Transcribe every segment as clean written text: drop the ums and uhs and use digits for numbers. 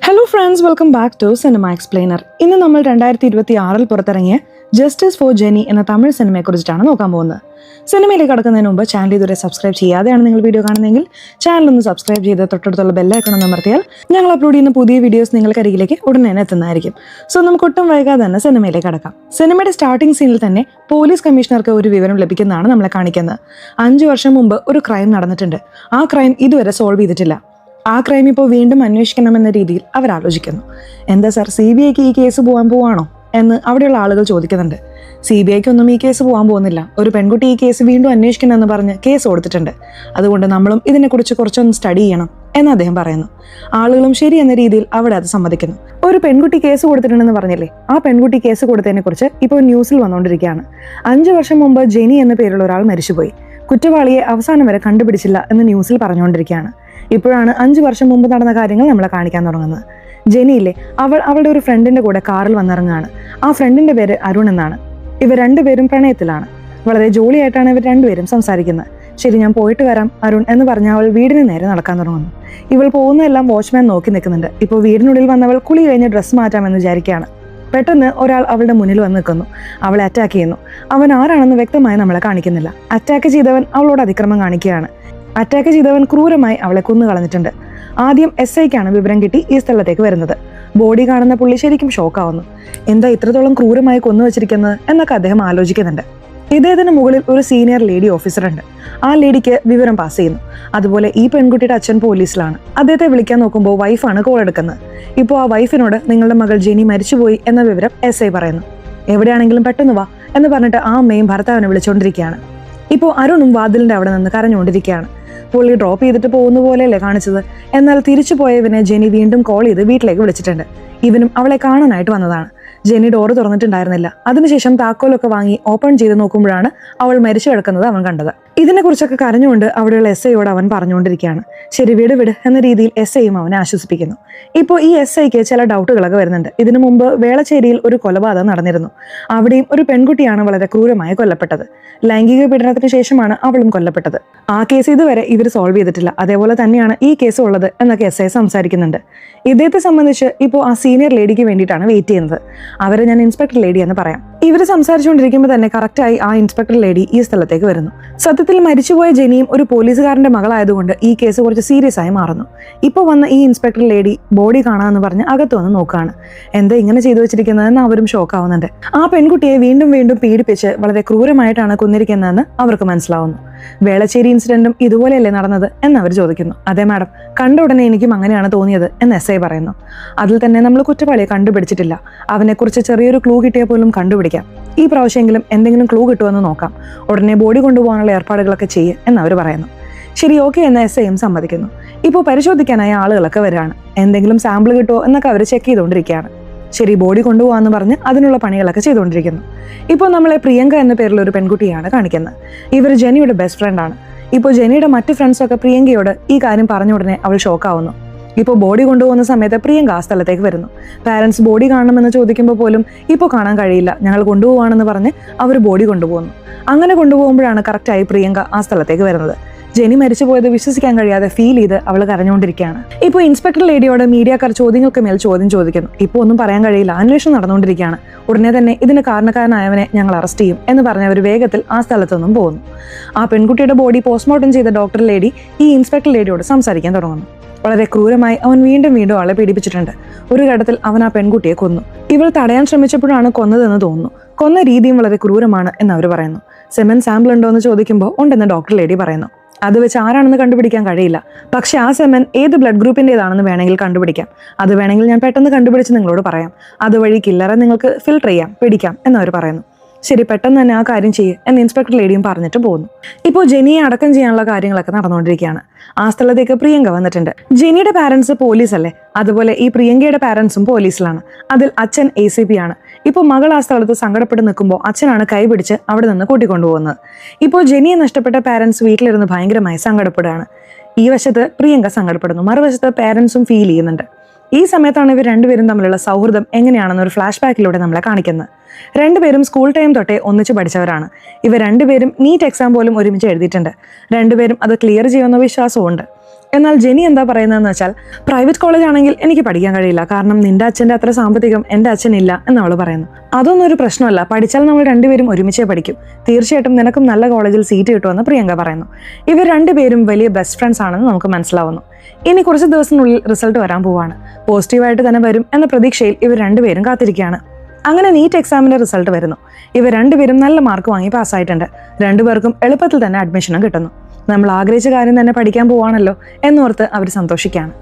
Hello friends, welcome back to cinema explainer. ഇന്ന് നമ്മൾ 2026 പുറത്തിറങ്ങിയ ജസ്റ്റിസ് ഫോർ ജെനി എന്ന തമിഴ് സിനിമയെക്കുറിച്ചിട്ടാണ് നോക്കാൻ പോകുന്നത്. സിനിമയിലേക്ക് കടക്കുന്നതിന് മുമ്പ് ചാനൽ ഇതുവരെ സബ്സ്ക്രൈബ് ചെയ്യാതെയാണ് നിങ്ങൾ വീഡിയോ കാണുന്നതെങ്കിൽ ചാനൽ ഒന്ന് സബ്സ്ക്രൈബ് ചെയ്ത് തൊട്ടടുത്തുള്ള ബെല്ലൈക്കൺ ഒന്ന് അമർത്തിയാൽ ഞങ്ങൾ അപ്ലോഡ് ചെയ്യുന്ന പുതിയ വീഡിയോസ് നിങ്ങൾക്ക് അരികിലേക്ക് ഉടനെ തന്നെ എത്തുന്നതായിരിക്കും. സോ നമുക്ക് ഒട്ടും വൈകാതെ തന്നെ സിനിമയിലേക്ക് കടക്കാം. സിനിമയുടെ സ്റ്റാർട്ടിംഗ് സീനിൽ തന്നെ പോലീസ് കമ്മീഷണർക്ക് ഒരു വിവരം ലഭിക്കുന്നതാണ് നമ്മളെ കാണിക്കുന്നത്. 5 വർഷം മുമ്പ് ഒരു ക്രൈം നടന്നിട്ടുണ്ട്. ആ ക്രൈം ഇതുവരെ സോൾവ് ചെയ്തിട്ടില്ല. ആ ക്രൈം ഇപ്പോൾ വീണ്ടും അന്വേഷിക്കണമെന്ന രീതിയിൽ അവരാലോചിക്കുന്നു. എന്താ സാർ, CBIക്ക് ഈ കേസ് പോകാൻ പോവാണോ എന്ന് അവിടെയുള്ള ആളുകൾ ചോദിക്കുന്നുണ്ട്. CBIക്ക് ഒന്നും ഈ കേസ് പോകാൻ പോകുന്നില്ല. ഒരു പെൺകുട്ടി ഈ കേസ് വീണ്ടും അന്വേഷിക്കണമെന്ന് പറഞ്ഞ് കേസ് കൊടുത്തിട്ടുണ്ട്. അതുകൊണ്ട് നമ്മളും ഇതിനെക്കുറിച്ച് കുറച്ചൊന്ന് സ്റ്റഡി ചെയ്യണം എന്ന് അദ്ദേഹം പറയുന്നു. ആളുകളും ശരി എന്ന രീതിയിൽ അവിടെ അത് സമ്മതിക്കുന്നു. ഒരു പെൺകുട്ടി കേസ് കൊടുത്തിട്ടുണ്ടെന്ന് പറഞ്ഞില്ലേ, ആ പെൺകുട്ടി കേസ് കൊടുത്തതിനെ കുറിച്ച് ഇപ്പോൾ ന്യൂസിൽ വന്നുകൊണ്ടിരിക്കുകയാണ്. 5 വർഷം മുമ്പ് ജെനി എന്ന പേരുള്ള ഒരാൾ മരിച്ചുപോയി. കുറ്റവാളിയെ അവസാനം വരെ കണ്ടുപിടിച്ചില്ല എന്ന് ന്യൂസിൽ പറഞ്ഞുകൊണ്ടിരിക്കുകയാണ്. ഇപ്പോഴാണ് 5 വർഷം മുമ്പ് നടന്ന കാര്യങ്ങൾ നമ്മളെ കാണിക്കാൻ തുടങ്ങുന്നത്. ജെനിയില്ലേ, അവളുടെ ഒരു ഫ്രണ്ടിന്റെ കൂടെ കാറിൽ വന്നിറങ്ങുകയാണ്. ആ ഫ്രണ്ടിന്റെ പേര് അരുൺ എന്നാണ്. ഇവർ രണ്ടുപേരും പ്രണയത്തിലാണ്. വളരെ ജോളിയായിട്ടാണ് ഇവർ രണ്ടുപേരും സംസാരിക്കുന്നത്. ശരി, ഞാൻ പോയിട്ട് വരാം അരുൺ എന്ന് പറഞ്ഞ് അവൾ വീടിന് നേരെ നടക്കാൻ തുടങ്ങുന്നു. ഇവൾ പോകുന്നതെല്ലാം വാച്ച്മാൻ നോക്കി നിൽക്കുന്നുണ്ട്. ഇപ്പോൾ വീടിനുള്ളിൽ വന്നവൾ കുളി കഴിഞ്ഞ് ഡ്രസ്സ് മാറ്റാമെന്ന് വിചാരിക്കുകയാണ്. പെട്ടെന്ന് ഒരാൾ അവളുടെ മുന്നിൽ വന്ന് നിൽക്കുന്നു. അവളെ അറ്റാക്ക് ചെയ്യുന്നു. അവൻ ആരാണെന്ന് വ്യക്തമായി നമ്മളെ കാണിക്കുന്നില്ല. അറ്റാക്ക് ചെയ്തവൻ അവളോട് അതിക്രമം കാണിക്കുകയാണ്. അറ്റാക്ക് ചെയ്തവൻ ക്രൂരമായി അവളെ കൊന്നു കളഞ്ഞിട്ടുണ്ട്. ആദ്യം SIക്കാണ് വിവരം കിട്ടി ഈ സ്ഥലത്തേക്ക് വരുന്നത്. ബോഡി കാണുന്ന പുള്ളി ശരിക്കും ഷോക്കാവുന്നു. എന്താ ഇത്രത്തോളം ക്രൂരമായി കൊന്നു വെച്ചിരിക്കുന്നത് എന്നൊക്കെ അദ്ദേഹം ആലോചിക്കുന്നുണ്ട്. ഇദ്ദേഹത്തിന് മുകളിൽ ഒരു സീനിയർ ലേഡി ഓഫീസർ ഉണ്ട്. ആ ലേഡിക്ക് വിവരം പാസ് ചെയ്യുന്നു. അതുപോലെ ഈ പെൺകുട്ടിയുടെ അച്ഛൻ പോലീസിലാണ്. അദ്ദേഹത്തെ വിളിക്കാൻ നോക്കുമ്പോൾ വൈഫാണ് കോൾ എടുക്കുന്നത്. ഇപ്പോൾ ആ വൈഫിനോട് നിങ്ങളുടെ മകൾ ജെനി മരിച്ചുപോയി എന്ന വിവരം SI പറയുന്നു. എവിടെയാണെങ്കിലും പെട്ടെന്ന് വാ എന്ന് പറഞ്ഞിട്ട് ആ അമ്മയും ഭർത്താവിനെ വിളിച്ചുകൊണ്ടിരിക്കുകയാണ്. ഇപ്പോൾ അരുണും വാതിലിന്റെ അവിടെ നിന്ന് കരഞ്ഞുകൊണ്ടിരിക്കുകയാണ്. പുള്ളി ഡ്രോപ്പ് ചെയ്തിട്ട് പോകുന്ന പോലെയല്ലേ കാണിച്ചത്. എന്നാൽ തിരിച്ചു പോയവനെ ജെനി വീണ്ടും കോൾ ചെയ്ത് വീട്ടിലേക്ക് വിളിച്ചിട്ടുണ്ട്. ഇവനും അവളെ കാണാനായിട്ട് വന്നതാണ്. ജെനി ഡോറ് തുറന്നിട്ടുണ്ടായിരുന്നില്ല. അതിനുശേഷം താക്കോലൊക്കെ വാങ്ങി ഓപ്പൺ ചെയ്ത് നോക്കുമ്പോഴാണ് അവൾ മരിച്ചു കിടക്കുന്നത് അവൻ കണ്ടത്. ഇതിനെക്കുറിച്ചൊക്കെ കരഞ്ഞുകൊണ്ട് അവിടെയുള്ള SIയോട് അവൻ പറഞ്ഞുകൊണ്ടിരിക്കുകയാണ്. ശരി, വിട് എന്ന രീതിയിൽ SIയും അവനെ ആശ്വസിപ്പിക്കുന്നു. ഇപ്പോൾ ഈ SIക്ക് ചില ഡൗട്ടുകളൊക്കെ വരുന്നുണ്ട്. ഇതിനു മുമ്പ് വേളച്ചേരിയിൽ ഒരു കൊലപാതകം നടന്നിരുന്നു. അവിടെയും ഒരു പെൺകുട്ടിയാണ് വളരെ ക്രൂരമായി കൊല്ലപ്പെട്ടത്. ലൈംഗിക പീഡനത്തിന് ശേഷമാണ് അവളും കൊല്ലപ്പെട്ടത്. ആ കേസ് ഇതുവരെ ഇവർ സോൾവ് ചെയ്തിട്ടില്ല. അതേപോലെ തന്നെയാണ് ഈ കേസ് ഉള്ളത് എന്നൊക്കെ SI സംസാരിക്കുന്നുണ്ട്. ഇദ്ദേഹത്തെ സംബന്ധിച്ച് ഇപ്പോൾ ആ സീനിയർ ലേഡിക്ക് വേണ്ടിയിട്ടാണ് വെയിറ്റ് ചെയ്യുന്നത്. അവരെ ഞാൻ ഇൻസ്പെക്ടർ ലേഡി എന്ന് പറയാം. ഇവർ സംസാരിച്ചുകൊണ്ടിരിക്കുമ്പോൾ തന്നെ കറക്റ്റായി ആ ഇൻസ്പെക്ടർ ലേഡി ഈ സ്ഥലത്തേക്ക് വരുന്നു. സത്യത്തിൽ മരിച്ചുപോയ ജെനിയും ഒരു പോലീസുകാരന്റെ മകളായതുകൊണ്ട് ഈ കേസ് കുറച്ച് സീരിയസ് ആയി മാറുന്നു. ഇപ്പോൾ വന്ന ഈ ഇൻസ്പെക്ടർ ലേഡി ബോഡി കാണാമെന്ന് പറഞ്ഞ് അകത്ത് വന്ന് നോക്കുകയാണ്. എന്താ ഇങ്ങനെ ചെയ്തു വെച്ചിരിക്കുന്നതെന്ന് അവരും ഷോക്കാവുന്നുണ്ട്. ആ പെൺകുട്ടിയെ വീണ്ടും പീഡിപ്പിച്ച് വളരെ ക്രൂരമായിട്ടാണ് കൊന്നിരിക്കുന്നതെന്ന് അവർക്ക് മനസ്സിലാവുന്നു. വേളച്ചേരി ഇൻസിഡന്റും ഇതുപോലെയല്ലേ നടന്നത് എന്ന് അവർ ചോദിക്കുന്നു. അതെ മാഡം, കണ്ട ഉടനെ എനിക്കും അങ്ങനെയാണ് തോന്നിയത് എന്ന് SI പറയുന്നു. അതിൽ തന്നെ നമ്മൾ കുറ്റവാളിയെ കണ്ടുപിടിച്ചിട്ടില്ല. അവനെക്കുറിച്ച് ചെറിയൊരു ക്ലൂ കിട്ടിയാൽ പോലും കണ്ടുപിടിക്കാം. ഈ പ്രാവശ്യമെങ്കിലും എന്തെങ്കിലും ക്ലൂ കിട്ടുമെന്ന് നോക്കാം. ഉടനെ ബോഡി കൊണ്ടുപോകാനുള്ള ഏർപ്പാടുകളൊക്കെ ചെയ്യുക എന്ന് അവർ പറയുന്നു. ശരി, ഓക്കെ എന്ന് SIയും സമ്മതിക്കുന്നു. ഇപ്പോൾ പരിശോധിക്കാനായി ആളുകളൊക്കെ വരികയാണ്. എന്തെങ്കിലും സാമ്പിൾ കിട്ടുമോ എന്നൊക്കെ അവർ ചെക്ക് ചെയ്തുകൊണ്ടിരിക്കുകയാണ്. ശരി, ബോഡി കൊണ്ടുപോകാന്ന് പറഞ്ഞ് അതിനുള്ള പണികളൊക്കെ ചെയ്തുകൊണ്ടിരിക്കുന്നു. ഇപ്പോൾ നമ്മളെ പ്രിയങ്ക എന്ന പേരിലുള്ള ഒരു പെൺകുട്ടിയാണ് കാണിക്കുന്നത്. ഇവർ ജെനിയുടെ ബെസ്റ്റ് ഫ്രണ്ടാണ്. ഇപ്പോൾ ജെനിയുടെ മറ്റ് ഫ്രണ്ട്സൊക്കെ പ്രിയങ്കയോട് ഈ കാര്യം പറഞ്ഞ ഉടനെ അവൾ ഷോക്കാവുന്നു. ഇപ്പോൾ ബോഡി കൊണ്ടുപോകുന്ന സമയത്ത് പ്രിയങ്ക ആ സ്ഥലത്തേക്ക് വരുന്നു. പാരൻസ് ബോഡി കാണണമെന്ന് ചോദിക്കുമ്പോൾ പോലും ഇപ്പോൾ കാണാൻ കഴിയില്ല, ഞങ്ങൾ കൊണ്ടുപോവാണെന്ന് പറഞ്ഞ് അവർ ബോഡി കൊണ്ടുപോകുന്നു. അങ്ങനെ കൊണ്ടുപോകുമ്പോഴാണ് കറക്റ്റായി പ്രിയങ്ക ആ സ്ഥലത്തേക്ക് വരുന്നത്. ജെനി മരിച്ചുപോയത് വിശ്വസിക്കാൻ കഴിയാതെ ഫീൽ ചെയ്ത് അവൾ കരഞ്ഞുകൊണ്ടിരിക്കുകയാണ്. ഇപ്പോൾ ഇൻസ്പെക്ടർ ലേഡിയോട് മീഡിയക്കാർ ചോദ്യങ്ങൾക്ക് മേൽ ചോദ്യം ചോദിക്കുന്നു. ഇപ്പോൾ ഒന്നും പറയാൻ കഴിയില്ല, അന്വേഷണം നടന്നുകൊണ്ടിരിക്കുകയാണ്. ഉടനെ തന്നെ ഇതിന് കാരണക്കാരനായവനെ ഞങ്ങൾ അറസ്റ്റ് ചെയ്യും എന്ന് പറഞ്ഞ് അവർ വേഗത്തിൽ ആ സ്ഥലത്തൊന്നും പോകുന്നു. ആ പെൺകുട്ടിയുടെ ബോഡി പോസ്റ്റ്മോർട്ടം ചെയ്ത ഡോക്ടർ ലേഡി ഈ ഇൻസ്പെക്ടർ ലേഡിയോട് സംസാരിക്കാൻ തുടങ്ങുന്നു. വളരെ ക്രൂരമായി അവൻ വീണ്ടും ആളെ പീഡിപ്പിച്ചിട്ടുണ്ട്. ഒരു ഘട്ടത്തിൽ അവൻ ആ പെൺകുട്ടിയെ കൊന്നു. ഇവൾ തടയാൻ ശ്രമിച്ചപ്പോഴാണ് കൊന്നതെന്ന് തോന്നുന്നു. കൊന്ന രീതിയും വളരെ ക്രൂരമാണ് എന്ന് അവർ പറയുന്നു. സെമൻ സാമ്പിൾ ഉണ്ടോ എന്ന് ചോദിക്കുമ്പോൾ ഉണ്ടെന്ന് ഡോക്ടർ ലേഡി പറയുന്നു. അത് വെച്ച് ആരാണെന്ന് കണ്ടുപിടിക്കാൻ കഴിയില്ല. പക്ഷെ ആ സെമൻ ഏത് ബ്ലഡ് ഗ്രൂപ്പിൻ്റെതാണെന്ന് വേണമെങ്കിൽ കണ്ടുപിടിക്കാം. അത് വേണമെങ്കിൽ ഞാൻ പെട്ടെന്ന് കണ്ടുപിടിച്ച് നിങ്ങളോട് പറയാം. അതുവഴി കില്ലറെ നിങ്ങൾക്ക് ഫിൽട്ടർ ചെയ്യാം, പിടിക്കാം എന്നവർ പറയുന്നു. ശരി, പെട്ടെന്ന് തന്നെ ആ കാര്യം ചെയ്യ് എന്ന് ഇൻസ്പെക്ടർ ലേഡിയും പറഞ്ഞിട്ട് പോകുന്നു. ഇപ്പോൾ ജെനിയെ അടക്കം ചെയ്യാനുള്ള കാര്യങ്ങളൊക്കെ നടന്നുകൊണ്ടിരിക്കുകയാണ്. ആ സ്ഥലത്തേക്ക് പ്രിയങ്ക വന്നിട്ടുണ്ട്. ജെനിയുടെ പാരൻസ് പോലീസല്ലേ, അതുപോലെ ഈ പ്രിയങ്കയുടെ പാരൻസും പോലീസിലാണ്. അതിൽ അച്ഛൻ ACP ആണ്. ഇപ്പോൾ മകൾ ആ സ്ഥലത്ത് സങ്കടപ്പെട്ട് നിൽക്കുമ്പോൾ അച്ഛനാണ് കൈപിടിച്ച് അവിടെ നിന്ന് കൂട്ടിക്കൊണ്ടുപോകുന്നത്. ഇപ്പോൾ ജെനിയെ നഷ്ടപ്പെട്ട പാരൻസ് വീട്ടിലിരുന്ന് ഭയങ്കരമായി സങ്കടപ്പെടുകയാണ്. ഈ വശത്ത് പ്രിയങ്ക സങ്കടപ്പെടുന്നു, മറുവശത്ത് പാരൻസും ഫീൽ ചെയ്യുന്നുണ്ട്. ഈ സമയത്താണ് ഇവർ രണ്ടുപേരും തമ്മിലുള്ള സൗഹൃദം എങ്ങനെയാണെന്ന് ഒരു ഫ്ലാഷ് ബാക്കിലൂടെ നമ്മളെ കാണിക്കുന്നത്. രണ്ടുപേരും സ്കൂൾ ടൈം തൊട്ടേ ഒന്നിച്ച് പഠിച്ചവരാണ്. ഇവർ രണ്ടുപേരും നീറ്റ് എക്സാം പോലും ഒരുമിച്ച് എഴുതിയിട്ടുണ്ട്. രണ്ടുപേരും അത് ക്ലിയർ ചെയ്യുമെന്ന വിശ്വാസവും ഉണ്ട്. എന്നാൽ ജെനി എന്താ പറയുന്നതെന്ന് വെച്ചാൽ പ്രൈവറ്റ് കോളേജ് ആണെങ്കിൽ എനിക്ക് പഠിക്കാൻ കഴിയില്ല, കാരണം നിന്റെ അച്ഛൻ്റെ അത്ര സാമ്പത്തികം എൻ്റെ അച്ഛനില്ല എന്ന് അവൾ പറയുന്നു. അതൊന്നും ഒരു പ്രശ്നമല്ല, പഠിച്ചാൽ നമ്മൾ രണ്ടുപേരും ഒരുമിച്ചേ പഠിക്കും, തീർച്ചയായിട്ടും നിനക്കും നല്ല കോളേജിൽ സീറ്റ് കിട്ടുമെന്ന് പ്രിയങ്ക പറയുന്നു. ഇവർ രണ്ടുപേരും വലിയ ബെസ്റ്റ് ഫ്രണ്ട്സ് ആണെന്ന് നമുക്ക് മനസ്സിലാവുന്നു. ഇനി കുറച്ച് ദിവസത്തിനുള്ളിൽ റിസൾട്ട് വരാൻ പോവാണ്. പോസിറ്റീവായിട്ട് തന്നെ വരും എന്ന പ്രതീക്ഷയിൽ ഇവർ രണ്ടുപേരും കാത്തിരിക്കുകയാണ്. അങ്ങനെ നീറ്റ് എക്സാമിന്റെ റിസൾട്ട് വരുന്നു. ഇവർ രണ്ടുപേരും നല്ല മാർക്ക് വാങ്ങി പാസ്സായിട്ടുണ്ട്. രണ്ടുപേർക്കും എളുപ്പത്തിൽ തന്നെ അഡ്മിഷനും കിട്ടുന്നു. നമ്മൾ ആഗ്രഹിച്ച കാര്യം തന്നെ പഠിക്കാൻ പോവാണല്ലോ എന്നോർത്ത് അവർ സന്തോഷിക്കുകയാണ്.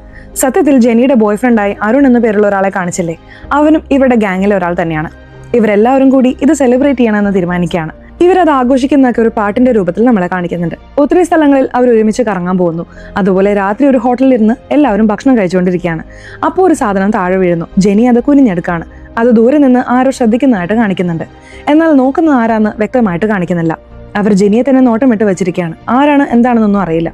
സത്യത്തിൽ ജെനിയുടെ ബോയ് ഫ്രണ്ടായി അരുൺ എന്ന പേരുള്ള ഒരാളെ കാണിച്ചില്ലേ, അവനും ഇവരുടെ ഗാങ്ങിലെ ഒരാൾ തന്നെയാണ്. ഇവരെല്ലാവരും കൂടി ഇത് സെലിബ്രേറ്റ് ചെയ്യണമെന്ന് തീരുമാനിക്കുകയാണ്. ഇവരത് ആഘോഷിക്കുന്നതൊക്കെ ഒരു പാട്ടിന്റെ രൂപത്തിൽ നമ്മളെ കാണിക്കുന്നുണ്ട്. ഒത്തിരി സ്ഥലങ്ങളിൽ അവർ ഒരുമിച്ച് കറങ്ങാൻ പോകുന്നു. അതുപോലെ രാത്രി ഒരു ഹോട്ടലിൽ ഇരുന്ന് എല്ലാവരും ഭക്ഷണം കഴിച്ചുകൊണ്ടിരിക്കുകയാണ്. അപ്പോൾ ഒരു സാധനം താഴെ വീഴുന്നു. ജെനി അത് കുനിഞ്ഞെടുക്കാണ്. അത് ദൂരെ നിന്ന് ആരോ ശ്രദ്ധിക്കുന്നതായിട്ട് കാണിക്കുന്നുണ്ട്. എന്നാൽ നോക്കുന്ന ആരാന്ന് വ്യക്തമായിട്ട് കാണിക്കുന്നില്ല. അവർ ജെനിയെ തന്നെ നോട്ടം ഇട്ട് വെച്ചിരിക്കുകയാണ്. ആരാണ് എന്താണെന്നൊന്നും അറിയില്ല.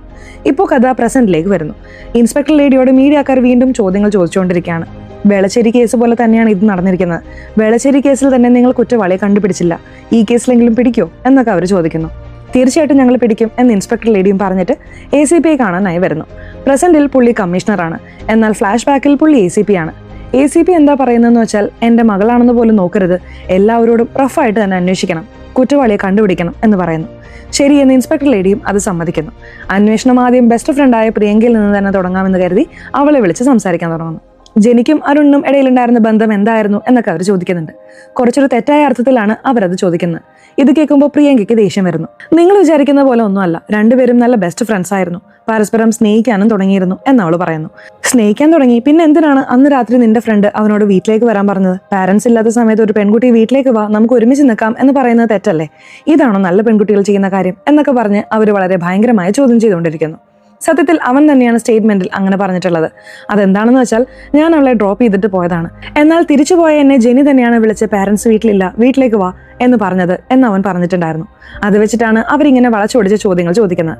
ഇപ്പോൾ കഥ പ്രസന്റിലേക്ക് വരുന്നു. ഇൻസ്പെക്ടർ ലേഡിയോട് മീഡിയക്കാർ വീണ്ടും ചോദ്യങ്ങൾ ചോദിച്ചുകൊണ്ടിരിക്കുകയാണ്. വേളശ്ശേരി കേസ് പോലെ തന്നെയാണ് ഇത് നടന്നിരിക്കുന്നത്. വേളശ്ശേരി കേസിൽ തന്നെ നിങ്ങൾ കുറ്റവാളിയെ കണ്ടുപിടിച്ചില്ല, ഈ കേസിലെങ്കിലും പിടിക്കോ എന്നൊക്കെ അവർ ചോദിക്കുന്നു. തീർച്ചയായിട്ടും ഞങ്ങൾ പിടിക്കും എന്ന് ഇൻസ്പെക്ടർ ലേഡിയും പറഞ്ഞിട്ട് ACPയെ കാണാനായി വരുന്നു. പ്രസന്റിൽ പുള്ളി കമ്മീഷണറാണ്, എന്നാൽ ഫ്ലാഷ് ബാക്കിൽ പുള്ളി ACP ആണ്. ACP എന്താ പറയുന്നതെന്ന് വെച്ചാൽ, എൻ്റെ മകളാണെന്ന് പോലും നോക്കരുത്, എല്ലാവരോടും റഫായിട്ട് തന്നെ അന്വേഷിക്കണം, കുറ്റവാളിയെ കണ്ടുപിടിക്കണം എന്ന് പറയുന്നു. ശരി എന്ന് ഇൻസ്പെക്ടർ ലേഡിയും അത് സമ്മതിക്കുന്നു. അന്വേഷണം ആദ്യം ബെസ്റ്റ് ഫ്രണ്ടായ പ്രിയങ്കയിൽ നിന്ന് തന്നെ തുടങ്ങാമെന്ന് കരുതി അവളെ വിളിച്ച് സംസാരിക്കാൻ തുടങ്ങുന്നു. ജെനിക്കും അരുണിനും ഇടയിലുണ്ടായിരുന്ന ബന്ധം എന്തായിരുന്നു എന്നൊക്കെ അവർ ചോദിക്കുന്നുണ്ട്. കുറച്ചൊരു തെറ്റായ അർത്ഥത്തിലാണ് അവരത് ചോദിക്കുന്നത്. ഇത് കേൾക്കുമ്പോൾ പ്രിയങ്കയ്ക്ക് ദേഷ്യം വരുന്നു. നിങ്ങൾ വിചാരിക്കുന്ന പോലെ ഒന്നുമല്ല, രണ്ടുപേരും നല്ല ബെസ്റ്റ് ഫ്രണ്ട്സ് ആയിരുന്നു, പരസ്പരം സ്നേഹിക്കാനും തുടങ്ങിയിരുന്നു എന്നവൾ പറയുന്നു. സ്നേഹിക്കാൻ തുടങ്ങി, പിന്നെ എന്തിനാണ് അന്ന് രാത്രി നിന്റെ ഫ്രണ്ട് അവനോട് വീട്ടിലേക്ക് വരാൻ പറഞ്ഞത്? പാരന്റ്സ് ഇല്ലാത്ത സമയത്ത് ഒരു പെൺകുട്ടി വീട്ടിലേക്ക് വാ, നമുക്ക് ഒരുമിച്ച് നിൽക്കാം എന്ന് പറയുന്നത് തെറ്റല്ലേ? ഇതാണോ നല്ല പെൺകുട്ടികൾ ചെയ്യുന്ന കാര്യം എന്നൊക്കെ പറഞ്ഞ് അവർ വളരെ ഭയങ്കരമായി ചോദ്യം ചെയ്തുകൊണ്ടിരിക്കുന്നു. സത്യത്തിൽ അവൻ തന്നെയാണ് സ്റ്റേറ്റ്മെന്റിൽ അങ്ങനെ പറഞ്ഞിട്ടുള്ളത്. അതെന്താണെന്ന് വെച്ചാൽ, ഞാൻ അവളെ ഡ്രോപ്പ് ചെയ്തിട്ട് പോയതാണ്, എന്നാൽ തിരിച്ചു പോയ എന്നെ ജെനി തന്നെയാണ് വിളിച്ച് പാരന്റ്സ് വീട്ടിലില്ല, വീട്ടിലേക്ക് വാ എന്ന് പറഞ്ഞത് എന്ന് അവൻ പറഞ്ഞിട്ടുണ്ടായിരുന്നു. അത് വെച്ചിട്ടാണ് അവരിങ്ങനെ വളച്ചൊടിച്ച് ചോദ്യങ്ങൾ ചോദിക്കുന്നത്.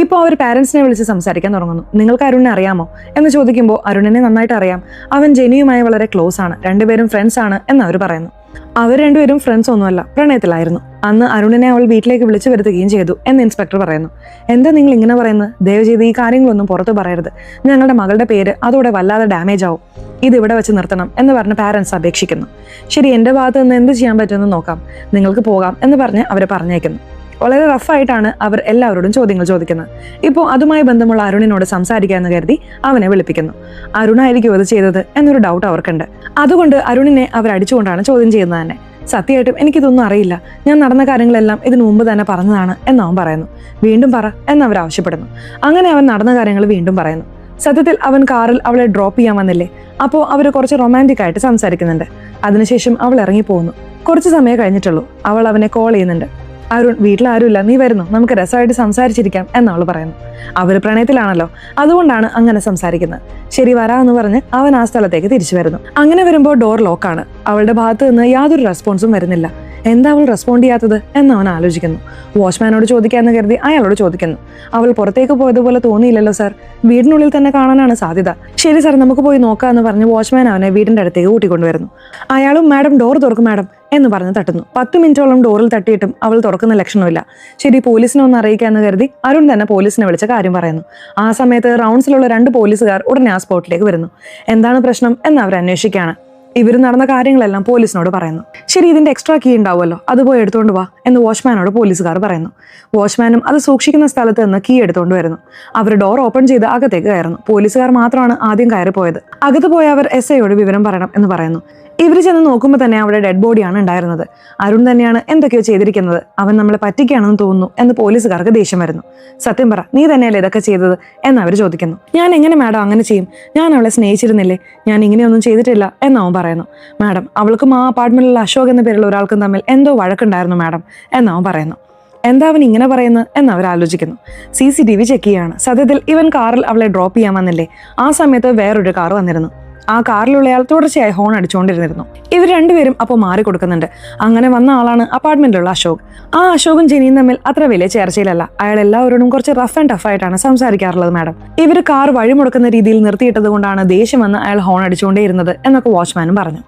ഇപ്പോൾ അവർ പാരന്റ്സിനെ വിളിച്ച് സംസാരിക്കാൻ തുടങ്ങുന്നു. നിങ്ങൾക്ക് അരുണിനെ അറിയാമോ എന്ന് ചോദിക്കുമ്പോൾ അരുണിനെ നന്നായിട്ട് അറിയാം, അവൻ ജെനിയുമായി വളരെ ക്ലോസ് ആണ്, രണ്ടുപേരും ഫ്രണ്ട്സ് ആണ് എന്ന് അവർ പറയുന്നു. അവർ രണ്ടുപേരും ഫ്രണ്ട്സ് ഒന്നുമല്ല, പ്രണയത്തിലായിരുന്നു. അന്ന് അരുണിനെ അവൾ വീട്ടിലേക്ക് വിളിച്ചു വരുത്തുകയും ചെയ്തു എന്ന് ഇൻസ്പെക്ടർ പറയുന്നു. എന്താ നിങ്ങൾ ഇങ്ങനെ പറയുന്നത്? ദയവ് ചെയ്ത് ഈ കാര്യങ്ങളൊന്നും പുറത്തു പറയരുത്, ഞങ്ങളുടെ മകളുടെ പേര് അതോടെ വല്ലാതെ ഡാമേജ് ആവും, ഇത് ഇവിടെ വെച്ച് നിർത്തണം എന്ന് പറഞ്ഞ് പാരന്റ്സ് അപേക്ഷിക്കുന്നു. ശരി, എൻ്റെ ഭാഗത്ത് നിന്ന് എന്ത് ചെയ്യാൻ പറ്റുമെന്ന് നോക്കാം, നിങ്ങൾക്ക് പോകാം എന്ന് പറഞ്ഞ് അവരെ പറഞ്ഞേക്കുന്നു. വളരെ റഫായിട്ടാണ് അവർ എല്ലാവരോടും ചോദ്യങ്ങൾ ചോദിക്കുന്നത്. ഇപ്പോൾ അതുമായി ബന്ധമുള്ള അരുണിനോട് സംസാരിക്കാമെന്ന് കരുതി അവനെ വിളിപ്പിക്കുന്നു. അരുണായിരിക്കും അത് ചെയ്തത് എന്നൊരു ഡൗട്ട് അവർക്കുണ്ട്. അതുകൊണ്ട് അരുണിനെ അവർ അടിച്ചുകൊണ്ടാണ് ചോദ്യം ചെയ്യുന്നത് തന്നെ. സത്യമായിട്ടും എനിക്കിതൊന്നും അറിയില്ല, ഞാൻ നടന്ന കാര്യങ്ങളെല്ലാം ഇതിനു മുമ്പ് തന്നെ പറഞ്ഞതാണ് എന്നവൻ പറയുന്നു. വീണ്ടും പറ എന്നവർ ആവശ്യപ്പെടുന്നു. അങ്ങനെ അവൻ നടന്ന കാര്യങ്ങൾ വീണ്ടും പറയുന്നു. സത്യത്തിൽ അവൻ കാറിൽ അവളെ ഡ്രോപ്പ് ചെയ്യാൻ വന്നില്ലേ, അപ്പോൾ അവർ കുറച്ച് റൊമാൻറ്റിക് ആയിട്ട് സംസാരിക്കുന്നുണ്ട്. അതിനുശേഷം അവൾ ഇറങ്ങിപ്പോകുന്നു. കുറച്ച് സമയം കഴിഞ്ഞിട്ടുള്ളൂ, അവൾ അവനെ കോൾ ചെയ്യുന്നുണ്ട്. അരുൺ, വീട്ടിലാരുമില്ല, നീ വരുന്നു, നമുക്ക് രസമായിട്ട് സംസാരിച്ചിരിക്കാം എന്നവൾ പറയുന്നു. അവർ പ്രണയത്തിലാണല്ലോ, അതുകൊണ്ടാണ് അങ്ങനെ സംസാരിക്കുന്നത്. ശരി, വരാമെന്ന് പറഞ്ഞ് അവൻ ആ സ്ഥലത്തേക്ക് തിരിച്ചു വരുന്നു. അങ്ങനെ വരുമ്പോൾ ഡോർ ലോക്കാണ്. അവളുടെ ഭാഗത്ത് നിന്ന് യാതൊരു റെസ്പോൺസും വരുന്നില്ല. എന്താ അവൾ റെസ്പോണ്ട് ചെയ്യാത്തത് എന്ന് അവൻ ആലോചിക്കുന്നു. വാച്ച്മാനോട് ചോദിക്കാമെന്ന് കരുതി അയാളോട് ചോദിക്കുന്നു. അവൾ പുറത്തേക്ക് പോയതുപോലെ തോന്നിയില്ലല്ലോ സാർ, വീടിനുള്ളിൽ തന്നെ കാണാനാണ് സാധ്യത. ശരി സാർ, നമുക്ക് പോയി നോക്കാമെന്ന് പറഞ്ഞ് വാച്ച്മാൻ അവനെ വീടിന്റെ അടുത്തേക്ക് കൂട്ടിക്കൊണ്ടുവരുന്നു. അയാളും മാഡം ഡോർ തുറക്കും മാഡം എന്ന് പറഞ്ഞ് തട്ടുന്നു. 10 മിനിറ്റോളം ഡോറിൽ തട്ടിയിട്ടും അവൾ തുറക്കുന്ന ലക്ഷണമില്ല. ശരി, പോലീസിനെ ഒന്ന് അറിയിക്കാമെന്ന് കരുതി അരുൺ തന്നെ പോലീസിനെ വിളിച്ച കാര്യം പറയുന്നു. ആ സമയത്ത് റൗണ്ട്സിലുള്ള 2 പോലീസുകാർ ഉടനെ ആ സ്പോട്ടിലേക്ക് വരുന്നു. എന്താണ് പ്രശ്നം എന്ന് അവർ അന്വേഷിക്കുകയാണ്. ഇവർ നടന്ന കാര്യങ്ങളെല്ലാം പോലീസിനോട് പറയുന്നു. ശരി, ഇതിന്റെ എക്സ്ട്രാ കീ ഉണ്ടാവുമല്ലോ, അത് പോയി എടുത്തുകൊണ്ട് വാ എന്ന് വാച്ച്മാനോട് പോലീസുകാർ പറയുന്നു. വാച്ച്മാനും അത് സൂക്ഷിക്കുന്ന സ്ഥലത്ത് നിന്ന് കീ എടുത്തുകൊണ്ട് വരുന്നു. അവർ ഡോർ ഓപ്പൺ ചെയ്ത് അകത്തേക്ക് കയറുന്നു. പോലീസുകാർ മാത്രമാണ് ആദ്യം കയറിപ്പോയത്. അകത്ത് പോയ അവർ SIയോട് വിവരം പറയണം എന്ന് പറയുന്നു. ഇവർ ചെന്ന് നോക്കുമ്പോൾ തന്നെ അവിടെ ഡെഡ് ബോഡിയാണ് ഉണ്ടായിരുന്നത്. അരുൺ തന്നെയാണ് എന്തൊക്കെയോ ചെയ്തിരിക്കുന്നത്, അവൻ നമ്മളെ പറ്റിക്കുകയാണെന്ന് തോന്നുന്നു എന്ന് പോലീസുകാർക്ക് ദേഷ്യം വരുന്നു. സത്യം പറ, നീ തന്നെയല്ലേ ഇതൊക്കെ ചെയ്തത് എന്ന് അവർ ചോദിക്കുന്നു. ഞാൻ എങ്ങനെ മാഡം അങ്ങനെ ചെയ്യും, ഞാൻ അവളെ സ്നേഹിച്ചിരുന്നില്ലേ, ഞാൻ ഇങ്ങനെയൊന്നും ചെയ്തിട്ടില്ല എന്നവൻ പറയുന്നു. മാഡം, അവൾക്കും ആ അപ്പാർട്ട്മെന്റിലുള്ള അശോക് എന്ന പേരുള്ള ഒരാൾക്കും തമ്മിൽ എന്തോ വഴക്കുണ്ടായിരുന്നു മാഡം എന്നവൻ പറയുന്നു. എന്താ അവൻ ഇങ്ങനെ പറയുന്നത് എന്ന് അവർ ആലോചിക്കുന്നു. CCTV ചെക്ക് ചെയ്യാണ്. സത്യത്തിൽ ഇവൻ കാറിൽ അവളെ ഡ്രോപ്പ് ചെയ്യാൻ വന്നില്ലേ, ആ സമയത്ത് വേറൊരു കാർ വന്നിരുന്നു. ആ കാറിലുള്ളയാൾ തുടർച്ചയായി ഹോൺ അടിച്ചുകൊണ്ടിരുന്നിരുന്നു. ഇവർ രണ്ടുപേരും അപ്പോൾ മാറിക്കൊടുക്കുന്നുണ്ട്. അങ്ങനെ വന്ന ആളാണ് അപ്പാർട്ട്മെന്റിലുള്ള അശോക്. ആ അശോകും ജെനിയും തമ്മിൽ അത്ര വലിയ ചേർച്ചയിലല്ല. അയാൾ എല്ലാവരോടും കുറച്ച് റഫ് ആൻഡ് ടഫ് ആയിട്ടാണ് സംസാരിക്കാറുള്ളത് മാഡം. ഇവർ കാർ വഴിമുടക്കുന്ന രീതിയിൽ നിർത്തിയിട്ടത് കൊണ്ടാണ് ദേഷ്യം വന്ന് അയാൾ ഹോൺ അടിച്ചുകൊണ്ടേയിരുന്നത് എന്നൊക്കെ വാച്ച്മാനും പറഞ്ഞു.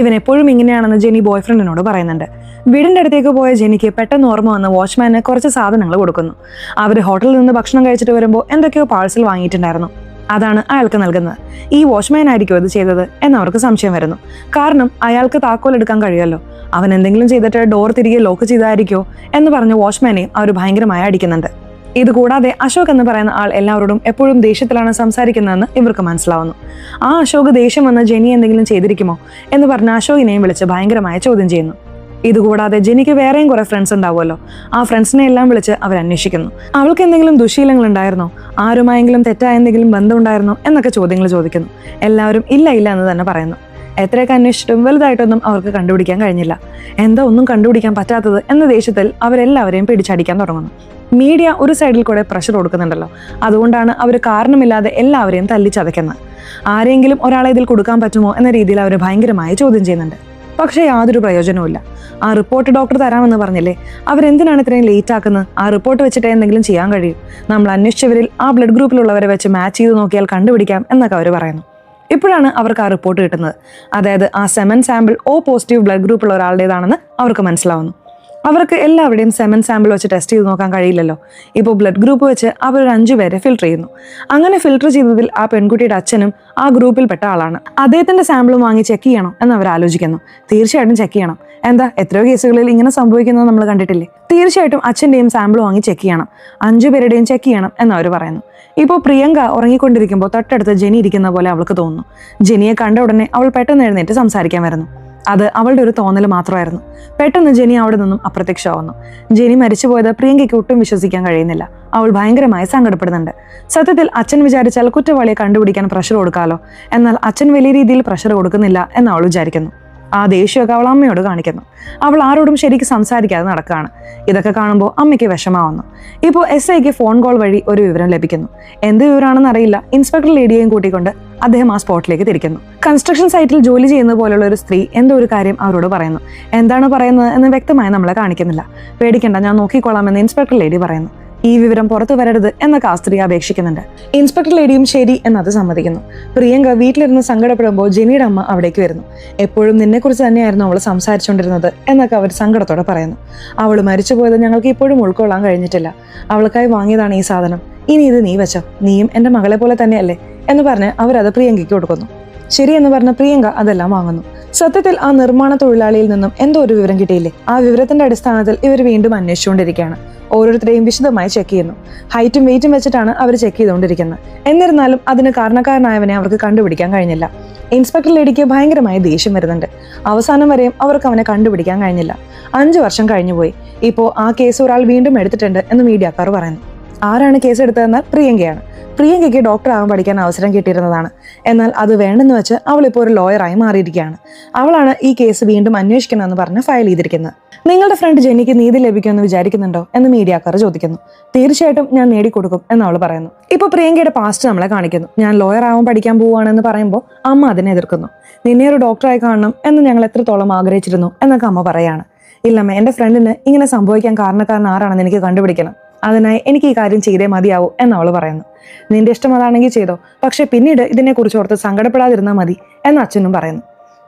ഇവൻ എപ്പോഴും ഇങ്ങനെയാണെന്ന് ജെനി ബോയ് ഫ്രണ്ടിനോട് പറയുന്നുണ്ട്. വീടിൻ്റെ അടുത്തേക്ക് പോയ ജെനിക്ക് പെട്ടെന്ന് ഓർമ്മ വന്ന് വാച്ച്മാന് കുറച്ച് സാധനങ്ങൾ കൊടുക്കുന്നു. അവർ ഹോട്ടലിൽ നിന്ന് ഭക്ഷണം കഴിച്ചിട്ട് വരുമ്പോൾ എന്തൊക്കെയോ പാഴ്സൽ വാങ്ങിയിട്ടുണ്ടായിരുന്നു. അതാണ് അയാൾക്ക് നൽകുന്നത്. ഈ വാച്ച്മാൻ ആയിരിക്കും അത് ചെയ്തത് എന്നവർക്ക് സംശയം വരുന്നു. കാരണം അയാൾക്ക് താക്കോൽ എടുക്കാൻ കഴിയുമല്ലോ. അവൻ എന്തെങ്കിലും ചെയ്തിട്ട് ഡോർ തിരികെ ലോക്ക് ചെയ്തായിരിക്കോ എന്ന് പറഞ്ഞ് വാച്ച്മാനെയും അവർ ഭയങ്കരമായി അടിക്കുന്നുണ്ട്. ഇതുകൂടാതെ അശോക് എന്ന് പറയുന്ന ആൾ എല്ലാവരോടും എപ്പോഴും ദേഷ്യത്തിലാണ് സംസാരിക്കുന്നതെന്ന് ഇവർക്ക് മനസ്സിലാവുന്നു. ആ അശോക് ദേഷ്യം വന്ന് ജെനി എന്തെങ്കിലും ചെയ്തിരിക്കുമോ എന്ന് പറഞ്ഞ് അശോകിനെയും വിളിച്ച് ഭയങ്കരമായ ചോദ്യം ചെയ്യുന്നു. ഇതുകൂടാതെ ജെനിക്ക് വേറെയും കുറെ ഫ്രണ്ട്സ് ഉണ്ടാവുമല്ലോ. ആ ഫ്രണ്ട്സിനെ എല്ലാം വിളിച്ച് അവർ അന്വേഷിക്കുന്നു. അവൾക്ക് എന്തെങ്കിലും ദുശീലങ്ങൾ ഉണ്ടായിരുന്നോ, ആരുമായെങ്കിലും തെറ്റായ എന്തെങ്കിലും ബന്ധമുണ്ടായിരുന്നോ എന്നൊക്കെ ചോദ്യങ്ങൾ ചോദിക്കുന്നു. എല്ലാവരും ഇല്ല എന്ന് തന്നെ പറയുന്നു. എത്രയൊക്കെ അന്വേഷിച്ചിട്ടും വലുതായിട്ടൊന്നും അവർക്ക് കണ്ടുപിടിക്കാൻ കഴിഞ്ഞില്ല. എന്താ ഒന്നും കണ്ടുപിടിക്കാൻ പറ്റാത്തത് എന്ന ദേഷ്യത്തിൽ അവരെല്ലാവരെയും പിടിച്ചടിക്കാൻ തുടങ്ങുന്നു. മീഡിയ ഒരു സൈഡിൽ കൂടെ പ്രഷർ കൊടുക്കുന്നുണ്ടല്ലോ, അതുകൊണ്ടാണ് അവർ കാരണമില്ലാതെ എല്ലാവരെയും തല്ലിച്ചതയ്ക്കുന്നത്. ആരെങ്കിലും ഒരാളെ ഇതിൽ കൊടുക്കാൻ പറ്റുമോ എന്ന രീതിയിൽ അവർ ഭയങ്കരമായി ചോദ്യം ചെയ്യുന്നുണ്ട്. പക്ഷേ യാതൊരു പ്രയോജനവുമില്ല. ആ റിപ്പോർട്ട് ഡോക്ടർ തരാമെന്ന് പറഞ്ഞില്ലേ, അവരെന്തിനാണ് ഇത്രയും ലേറ്റ് ആക്കുന്നത്? ആ റിപ്പോർട്ട് വെച്ചിട്ട് എന്തെങ്കിലും ചെയ്യാൻ കഴിയും. നമ്മൾ അന്വേഷിച്ചവരിൽ ആ ബ്ലഡ് ഗ്രൂപ്പിലുള്ളവരെ വെച്ച് മാച്ച് ചെയ്ത് നോക്കിയാൽ കണ്ടുപിടിക്കാം എന്നൊക്കെ അവർ പറയുന്നു. ഇപ്പോഴാണ് അവർക്ക് ആ റിപ്പോർട്ട് കിട്ടുന്നത്. അതായത് ആ semen sample O positive blood ഗ്രൂപ്പുള്ള ഒരാളുടേതാണെന്ന് അവർക്ക് മനസ്സിലാവുന്നു. അവർക്ക് എല്ലാവരുടെയും സെമൻ സാമ്പിൾ വെച്ച് ടെസ്റ്റ് ചെയ്ത് നോക്കാൻ കഴിയില്ലല്ലോ. ഇപ്പോൾ ബ്ലഡ് ഗ്രൂപ്പ് വെച്ച് അവർ 5 പേരെ ഫിൽട്ടർ ചെയ്യുന്നു. അങ്ങനെ ഫിൽട്ടർ ചെയ്തതിൽ ആ പെൺകുട്ടിയുടെ അച്ഛനും ആ ഗ്രൂപ്പിൽപ്പെട്ട ആളാണ്. അദ്ദേഹത്തിന്റെ സാമ്പിളും വാങ്ങി ചെക്ക് ചെയ്യണം എന്ന് അവർ ആലോചിക്കുന്നു. തീർച്ചയായിട്ടും ചെക്ക് ചെയ്യണം. എന്താ, എത്രയോ കേസുകളിൽ ഇങ്ങനെ സംഭവിക്കുന്നത് നമ്മൾ കണ്ടിട്ടില്ലേ? തീർച്ചയായിട്ടും അച്ഛൻ്റെയും സാമ്പിൾ വാങ്ങി ചെക്ക് ചെയ്യണം. 5 പേരുടെയും ചെക്ക് ചെയ്യണം എന്നവർ പറയുന്നു. ഇപ്പോൾ പ്രിയങ്ക ഉറങ്ങിക്കൊണ്ടിരിക്കുമ്പോൾ തൊട്ടടുത്ത് ജെനി ഇരിക്കുന്ന പോലെ അവൾക്ക് തോന്നുന്നു. ജെനിയെ കണ്ട ഉടനെ അവൾ പെട്ടെന്ന് എഴുന്നേറ്റ് സംസാരിക്കാൻ വരുന്നു. അത് അവളുടെ ഒരു തോന്നൽ മാത്രമായിരുന്നു. പെട്ടെന്ന് ജെനി അവിടെ നിന്നും അപ്രത്യക്ഷമാവുന്നു. ജെനി മരിച്ചുപോയത് പ്രിയങ്കയ്ക്ക് ഒട്ടും വിശ്വസിക്കാൻ കഴിയുന്നില്ല. അവൾ ഭയങ്കരമായി സങ്കടപ്പെടുന്നുണ്ട്. സത്യത്തിൽ അച്ഛൻ വിചാരിച്ചാൽ കുറ്റവാളിയെ കണ്ടുപിടിക്കാൻ പ്രഷർ കൊടുക്കാമല്ലോ. എന്നാൽ അച്ഛൻ വലിയ രീതിയിൽ പ്രഷർ കൊടുക്കുന്നില്ല എന്ന് അവൾ വിചാരിക്കുന്നു. ആ ദേഷ്യമൊക്കെ അവൾ അമ്മയോട് കാണിക്കുന്നു. അവൾ ആരോടും ശരിക്കും സംസാരിക്കാതെ നടക്കുകയാണ്. ഇതൊക്കെ കാണുമ്പോൾ അമ്മയ്ക്ക് വിഷമാവുന്നു. ഇപ്പോൾ SIക്ക് ഫോൺ കോൾ വഴി ഒരു വിവരം ലഭിക്കുന്നു. എന്ത് വിവരമാണെന്ന് അറിയില്ല. ഇൻസ്പെക്ടർ ലേഡിയെയും കൂട്ടിക്കൊണ്ട് അദ്ദേഹം ആ സ്പോട്ടിലേക്ക് തിരിക്കുന്നു. കൺസ്ട്രക്ഷൻ സൈറ്റിൽ ജോലി ചെയ്യുന്ന പോലുള്ള ഒരു സ്ത്രീ എന്തോ ഒരു കാര്യം അവരോട് പറയുന്നു. എന്താണ് പറയുന്നത് എന്ന് വ്യക്തമായി നമ്മളെ കാണിക്കുന്നില്ല. പേടിക്കണ്ട, ഞാൻ നോക്കിക്കോളാമെന്ന് ഇൻസ്പെക്ടർ ലേഡി പറയുന്നു. ഈ വിവരം പുറത്തു വരരുത് എന്നൊക്കെ ആ സ്ത്രീ അപേക്ഷിക്കുന്നുണ്ട്. ഇൻസ്പെക്ടർ ലേഡിയും ശരി എന്നത് സമ്മതിക്കുന്നു. പ്രിയങ്ക വീട്ടിലിരുന്ന് സങ്കടപ്പെടുമ്പോൾ ജെനിയുടെ അമ്മ അവിടേക്ക് വരുന്നു. എപ്പോഴും നിന്നെക്കുറിച്ച് തന്നെയായിരുന്നു അവൾ സംസാരിച്ചുകൊണ്ടിരുന്നത് എന്നൊക്കെ അവർ സങ്കടത്തോടെ പറയുന്നു. അവൾ മരിച്ചുപോയത് ഞങ്ങൾക്ക് ഇപ്പോഴും ഉൾക്കൊള്ളാൻ കഴിഞ്ഞിട്ടില്ല. അവൾക്കായി വാങ്ങിയതാണ് ഈ സാധനം. ഇനി ഇത് നീ വെച്ചോ, നീയും എൻ്റെ മകളെ പോലെ തന്നെയല്ലേ എന്ന് പറഞ്ഞ് അവരത് പ്രിയങ്കയ്ക്ക് കൊടുക്കുന്നു. ശരിയെന്ന് പറഞ്ഞ പ്രിയങ്ക അതെല്ലാം വാങ്ങുന്നു. സത്യത്തിൽ ആ നിർമ്മാണ തൊഴിലാളിയിൽ നിന്നും എന്തോ ഒരു വിവരം കിട്ടിയില്ലേ? ആ വിവരത്തിന്റെ അടിസ്ഥാനത്തിൽ ഇവർ വീണ്ടും അന്വേഷിച്ചുകൊണ്ടിരിക്കുകയാണ്. ഓരോരുത്തരെയും വിശദമായി ചെക്ക് ചെയ്യുന്നു. ഹൈറ്റും വെയിറ്റും വെച്ചിട്ടാണ് അവർ ചെക്ക് ചെയ്തുകൊണ്ടിരിക്കുന്നത്. എന്നിരുന്നാലും അതിന് കാരണക്കാരനായവനെ അവർക്ക് കണ്ടുപിടിക്കാൻ കഴിഞ്ഞില്ല. ഇൻസ്പെക്ടർ ലേഡിക്ക് ഭയങ്കരമായി ദേഷ്യം വരുന്നുണ്ട്. അവസാനം വരെയും അവർക്ക് അവനെ കണ്ടുപിടിക്കാൻ കഴിഞ്ഞില്ല. 5 വർഷം കഴിഞ്ഞുപോയി. ഇപ്പോൾ ആ കേസ് ഒരാൾ വീണ്ടും എടുത്തിട്ടുണ്ട് എന്ന് മീഡിയക്കാർ പറയുന്നു. ആരാണ് കേസ് എടുത്തതെന്നാൽ പ്രിയങ്കയാണ്. പ്രിയങ്കയ്ക്ക് ഡോക്ടറാകാൻ പഠിക്കാൻ അവസരം കിട്ടിയിരുന്നതാണ്. എന്നാൽ അത് വേണ്ടെന്ന് വെച്ച് അവളിപ്പോൾ ഒരു ലോയറായി മാറിയിരിക്കുകയാണ്. അവളാണ് ഈ കേസ് വീണ്ടും അന്വേഷിക്കണമെന്ന് പറഞ്ഞ് ഫയൽ ചെയ്തിരിക്കുന്നത്. നിങ്ങളുടെ ഫ്രണ്ട് ജെനിക്ക് നീതി ലഭിക്കുമെന്ന് വിചാരിക്കുന്നുണ്ടോ എന്ന് മീഡിയക്കാർ ചോദിക്കുന്നു. തീർച്ചയായിട്ടും ഞാൻ നേടിക്കൊടുക്കും എന്ന് അവൾ പറയുന്നു. ഇപ്പോൾ പ്രിയങ്കയുടെ പാസ്റ്റ് നമ്മളെ കാണിക്കുന്നു. ഞാൻ ലോയർ ആവാൻ പഠിക്കാൻ പോവുകയാണെന്ന് പറയുമ്പോൾ അമ്മ അതിനെ എതിർക്കുന്നു. നിന്നെ ഒരു ഡോക്ടറായി കാണണം എന്ന് ഞങ്ങൾ എത്രത്തോളം ആഗ്രഹിച്ചിരുന്നു എന്നൊക്കെ അമ്മ പറയാണ്. ഇല്ലമ്മ, എൻ്റെ ഫ്രണ്ടിന് ഇങ്ങനെ സംഭവിക്കാൻ കാരണക്കാരൻ ആരാണെന്ന് എനിക്ക് കണ്ടുപിടിക്കണം. അതിനായി എനിക്ക് ഈ കാര്യം ചെയ്തേ മതിയാവൂ എന്ന് അവൾ പറയുന്നു. നിന്റെ ഇഷ്ടം അതാണെങ്കിൽ ചെയ്തോ, പക്ഷെ പിന്നീട് ഇതിനെക്കുറിച്ച് ഓർത്ത് സങ്കടപ്പെടാതിരുന്നാൽ മതി എന്ന് അച്ഛനും പറയുന്നു.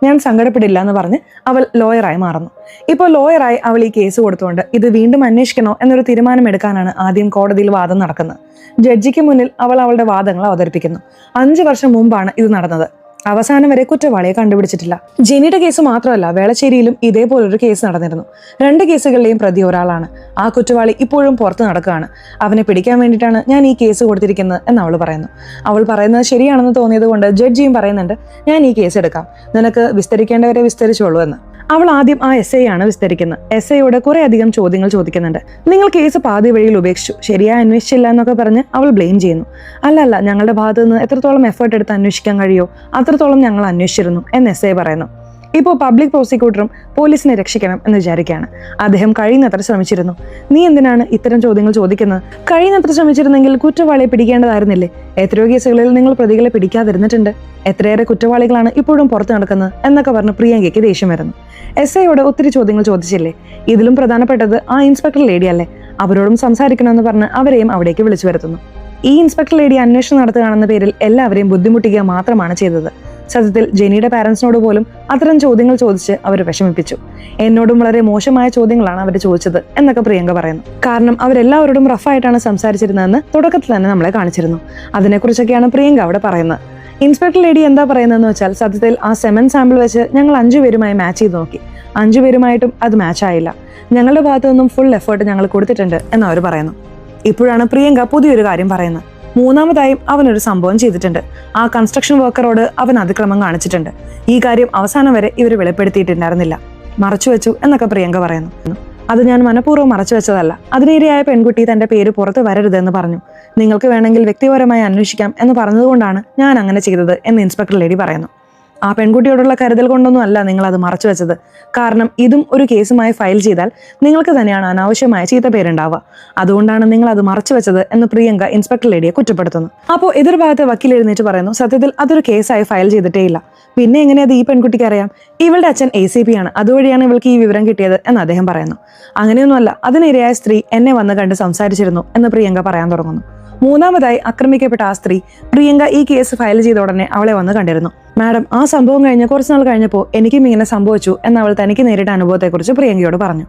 ഞാൻ സങ്കടപ്പെടില്ല എന്ന് പറഞ്ഞ് അവൾ ലോയറായി മാറുന്നു. ഇപ്പോൾ ലോയറായി അവൾ ഈ കേസ് കൊടുത്തുകൊണ്ട് ഇത് വീണ്ടും അന്വേഷിക്കണോ എന്നൊരു തീരുമാനം എടുക്കാനാണ് ആദ്യം കോടതിയിൽ വാദം നടക്കുന്നത്. ജഡ്ജിക്ക് മുന്നിൽ അവൾ അവളുടെ വാദങ്ങൾ അവതരിപ്പിക്കുന്നു. 5 വർഷം മുമ്പാണ് ഇത് നടന്നത്. അവസാനം വരെ കുറ്റവാളിയെ കണ്ടുപിടിച്ചിട്ടില്ല. ജെനിയുടെ കേസ് മാത്രമല്ല, വേളശ്ശേരിയിലും ഇതേപോലൊരു കേസ് നടന്നിരുന്നു. 2 കേസുകളിലെയും പ്രതി ഒരാളാണ്. ആ കുറ്റവാളി ഇപ്പോഴും പുറത്ത് നടക്കുകയാണ്. അവനെ പിടിക്കാൻ വേണ്ടിയിട്ടാണ് ഞാൻ ഈ കേസ് കൊടുത്തിരിക്കുന്നത് എന്ന് അവൾ പറയുന്നു. അവൾ പറയുന്നത് ശരിയാണെന്ന് തോന്നിയത് കൊണ്ട് ജഡ്ജിയും പറയുന്നുണ്ട്, ഞാൻ ഈ കേസ് എടുക്കാം, നിനക്ക് വിസ്തരിക്കേണ്ടവരെ വിസ്തരിച്ചോളൂ എന്ന്. അവൾ ആദ്യം ആ SI ആണ് വിസ്തരിക്കുന്നത്. SIയോട് കുറെ അധികം ചോദ്യങ്ങൾ ചോദിക്കുന്നുണ്ട്. നിങ്ങൾ കേസ് പാതി വഴിയിൽ ഉപേക്ഷിച്ചു, ശരിയായി അന്വേഷിച്ചില്ല എന്നൊക്കെ പറഞ്ഞ് അവൾ ബ്ലെയിം ചെയ്യുന്നു. അല്ല, ഞങ്ങളുടെ ഭാഗത്ത് നിന്ന് എത്രത്തോളം എഫേർട്ട് എടുത്ത് അന്വേഷിക്കാൻ കഴിയോ അത്രത്തോളം ഞങ്ങൾ അന്വേഷിച്ചിരുന്നു എന്ന് SI പറയുന്നു. ഇപ്പോൾ പബ്ലിക് പ്രോസിക്യൂട്ടറും പോലീസിനെ രക്ഷിക്കണം എന്ന് വിചാരിക്കുകയാണ്. അദ്ദേഹം കഴിയുന്നത്ര ശ്രമിച്ചിരുന്നു. നീ എന്തിനാണ് ഇത്തരം ചോദ്യങ്ങൾ ചോദിക്കുന്നത്? കഴിയുന്നത്ര ശ്രമിച്ചിരുന്നെങ്കിൽ കുറ്റവാളിയെ പിടിക്കേണ്ടതായിരുന്നില്ലേ? എത്രയോ കേസുകളിൽ നിങ്ങൾ പ്രതികളെ പിടിക്കാതിരുന്നിട്ടുണ്ട്. എത്രയേറെ കുറ്റവാളികളാണ് ഇപ്പോഴും പുറത്ത് നടക്കുന്നത് എന്നൊക്കെ പറഞ്ഞ് പ്രിയങ്കയ്ക്ക് ദേഷ്യം വരുന്നു. SIയോട് ഒത്തിരി ചോദ്യങ്ങൾ ചോദിച്ചില്ലേ? ഇതിലും പ്രധാനപ്പെട്ടത് ആ ഇൻസ്പെക്ടർ ലേഡിയല്ലേ? അവരോടും സംസാരിക്കണമെന്ന് പറഞ്ഞ് അവരെയും അവിടേക്ക് വിളിച്ചു വരുത്തുന്നു. ഈ ഇൻസ്പെക്ടർ ലേഡി അന്വേഷണം നടത്തുകയാണെന്ന പേരിൽ എല്ലാവരെയും ബുദ്ധിമുട്ടിക്കുക മാത്രമാണ് ചെയ്തത്. സത്യത്തിൽ ജെനിയുടെ പാരന്റ്സിനോട് പോലും അത്തരം ചോദ്യങ്ങൾ ചോദിച്ച് അവർ വിഷമിപ്പിച്ചു. എന്നോടും വളരെ മോശമായ ചോദ്യങ്ങളാണ് അവർ ചോദിച്ചത് എന്നൊക്കെ പ്രിയങ്ക പറയുന്നു. കാരണം അവരെല്ലാവരോടും റഫായിട്ടാണ് സംസാരിച്ചിരുന്നതെന്ന് തുടക്കത്തിൽ തന്നെ നമ്മളെ കാണിച്ചിരുന്നു. അതിനെക്കുറിച്ചൊക്കെയാണ് പ്രിയങ്ക അവിടെ പറയുന്നത്. ഇൻസ്പെക്ടർ ലേഡി എന്താ പറയുന്നതെന്ന് വെച്ചാൽ, സത്യത്തിൽ ആ സെമൻ സാമ്പിൾ വെച്ച് ഞങ്ങൾ 5 പേരുമായി മാച്ച് ചെയ്ത് നോക്കി. 5 പേരുമായിട്ടും അത് മാച്ച് ആയില്ല. ഞങ്ങളുടെ ഭാഗത്തു നിന്നും ഫുൾ എഫേർട്ട് ഞങ്ങൾ കൊടുത്തിട്ടുണ്ട് എന്ന് അവർ പറയുന്നു. ഇപ്പോഴാണ് പ്രിയങ്ക പുതിയൊരു കാര്യം പറയുന്നത്. മൂന്നാമതായും അവനൊരു സംഭവം ചെയ്തിട്ടുണ്ട്. ആ കൺസ്ട്രക്ഷൻ വർക്കറോട് അവൻ അതിക്രമം കാണിച്ചിട്ടുണ്ട്. ഈ കാര്യം അവസാനം വരെ ഇവർ വെളിപ്പെടുത്തിയിട്ടുണ്ടായിരുന്നില്ല, മറച്ചുവെച്ചു എന്നൊക്കെ പ്രിയങ്ക പറയുന്നു. അത് ഞാൻ മനഃപൂർവ്വം മറച്ചു വെച്ചതല്ല. അതിനിരയായ പെൺകുട്ടി തന്റെ പേര് പുറത്ത് വരരുതെന്ന് പറഞ്ഞു. നിങ്ങൾക്ക് വേണമെങ്കിൽ വ്യക്തിപരമായി അന്വേഷിക്കാം എന്ന് പറഞ്ഞതുകൊണ്ടാണ് ഞാൻ അങ്ങനെ ചെയ്തത് എന്ന് ഇൻസ്പെക്ടർ ലേഡി പറയുന്നു. ആ പെൺകുട്ടിയോടുള്ള കരുതൽ കൊണ്ടൊന്നും അല്ല നിങ്ങൾ അത് മറച്ചു വെച്ചത്. കാരണം ഇതും ഒരു കേസുമായി ഫയൽ ചെയ്താൽ നിങ്ങൾക്ക് തന്നെയാണ് അനാവശ്യമായ ചീത്ത പേരുണ്ടാവുക. അതുകൊണ്ടാണ് നിങ്ങൾ അത് മറച്ചു വെച്ചത് എന്ന് പ്രിയങ്ക ഇൻസ്പെക്ടർ ലേഡിയെ കുറ്റപ്പെടുത്തുന്നു. അപ്പോൾ എതിർഭാഗത്തെ വക്കീൽ എഴുന്നേറ്റ് പറയുന്നു, സത്യത്തിൽ അതൊരു കേസായി ഫയൽ ചെയ്തിട്ടേ ഇല്ല. പിന്നെ എങ്ങനെ അത് ഈ പെൺകുട്ടിക്ക് അറിയാം? ഇവളുടെ അച്ഛൻ ACP ആണ്, അതുവഴിയാണ് ഇവൾക്ക് ഈ വിവരം കിട്ടിയത് എന്ന് അദ്ദേഹം പറയുന്നു. അങ്ങനെയൊന്നുമല്ല, അതിനിരയായ സ്ത്രീ എന്നെ വന്ന് കണ്ട് സംസാരിച്ചിരുന്നു എന്ന് പ്രിയങ്ക പറയാൻ തുടങ്ങുന്നു. മൂന്നാമതായി ആക്രമിക്കപ്പെട്ട ആ സ്ത്രീ പ്രിയങ്ക ഈ കേസ് ഫയൽ ചെയ്ത ഉടനെ അവളെ വന്ന് കണ്ടിരുന്നു. മാഡം, ആ സംഭവം കഴിഞ്ഞ് കുറച്ച് നാൾ കഴിഞ്ഞപ്പോൾ എനിക്കും ഇങ്ങനെ സംഭവിച്ചു എന്ന് അവൾ തനിക്ക് നേരിട്ട അനുഭവത്തെക്കുറിച്ച് പ്രിയങ്കയോട് പറഞ്ഞു.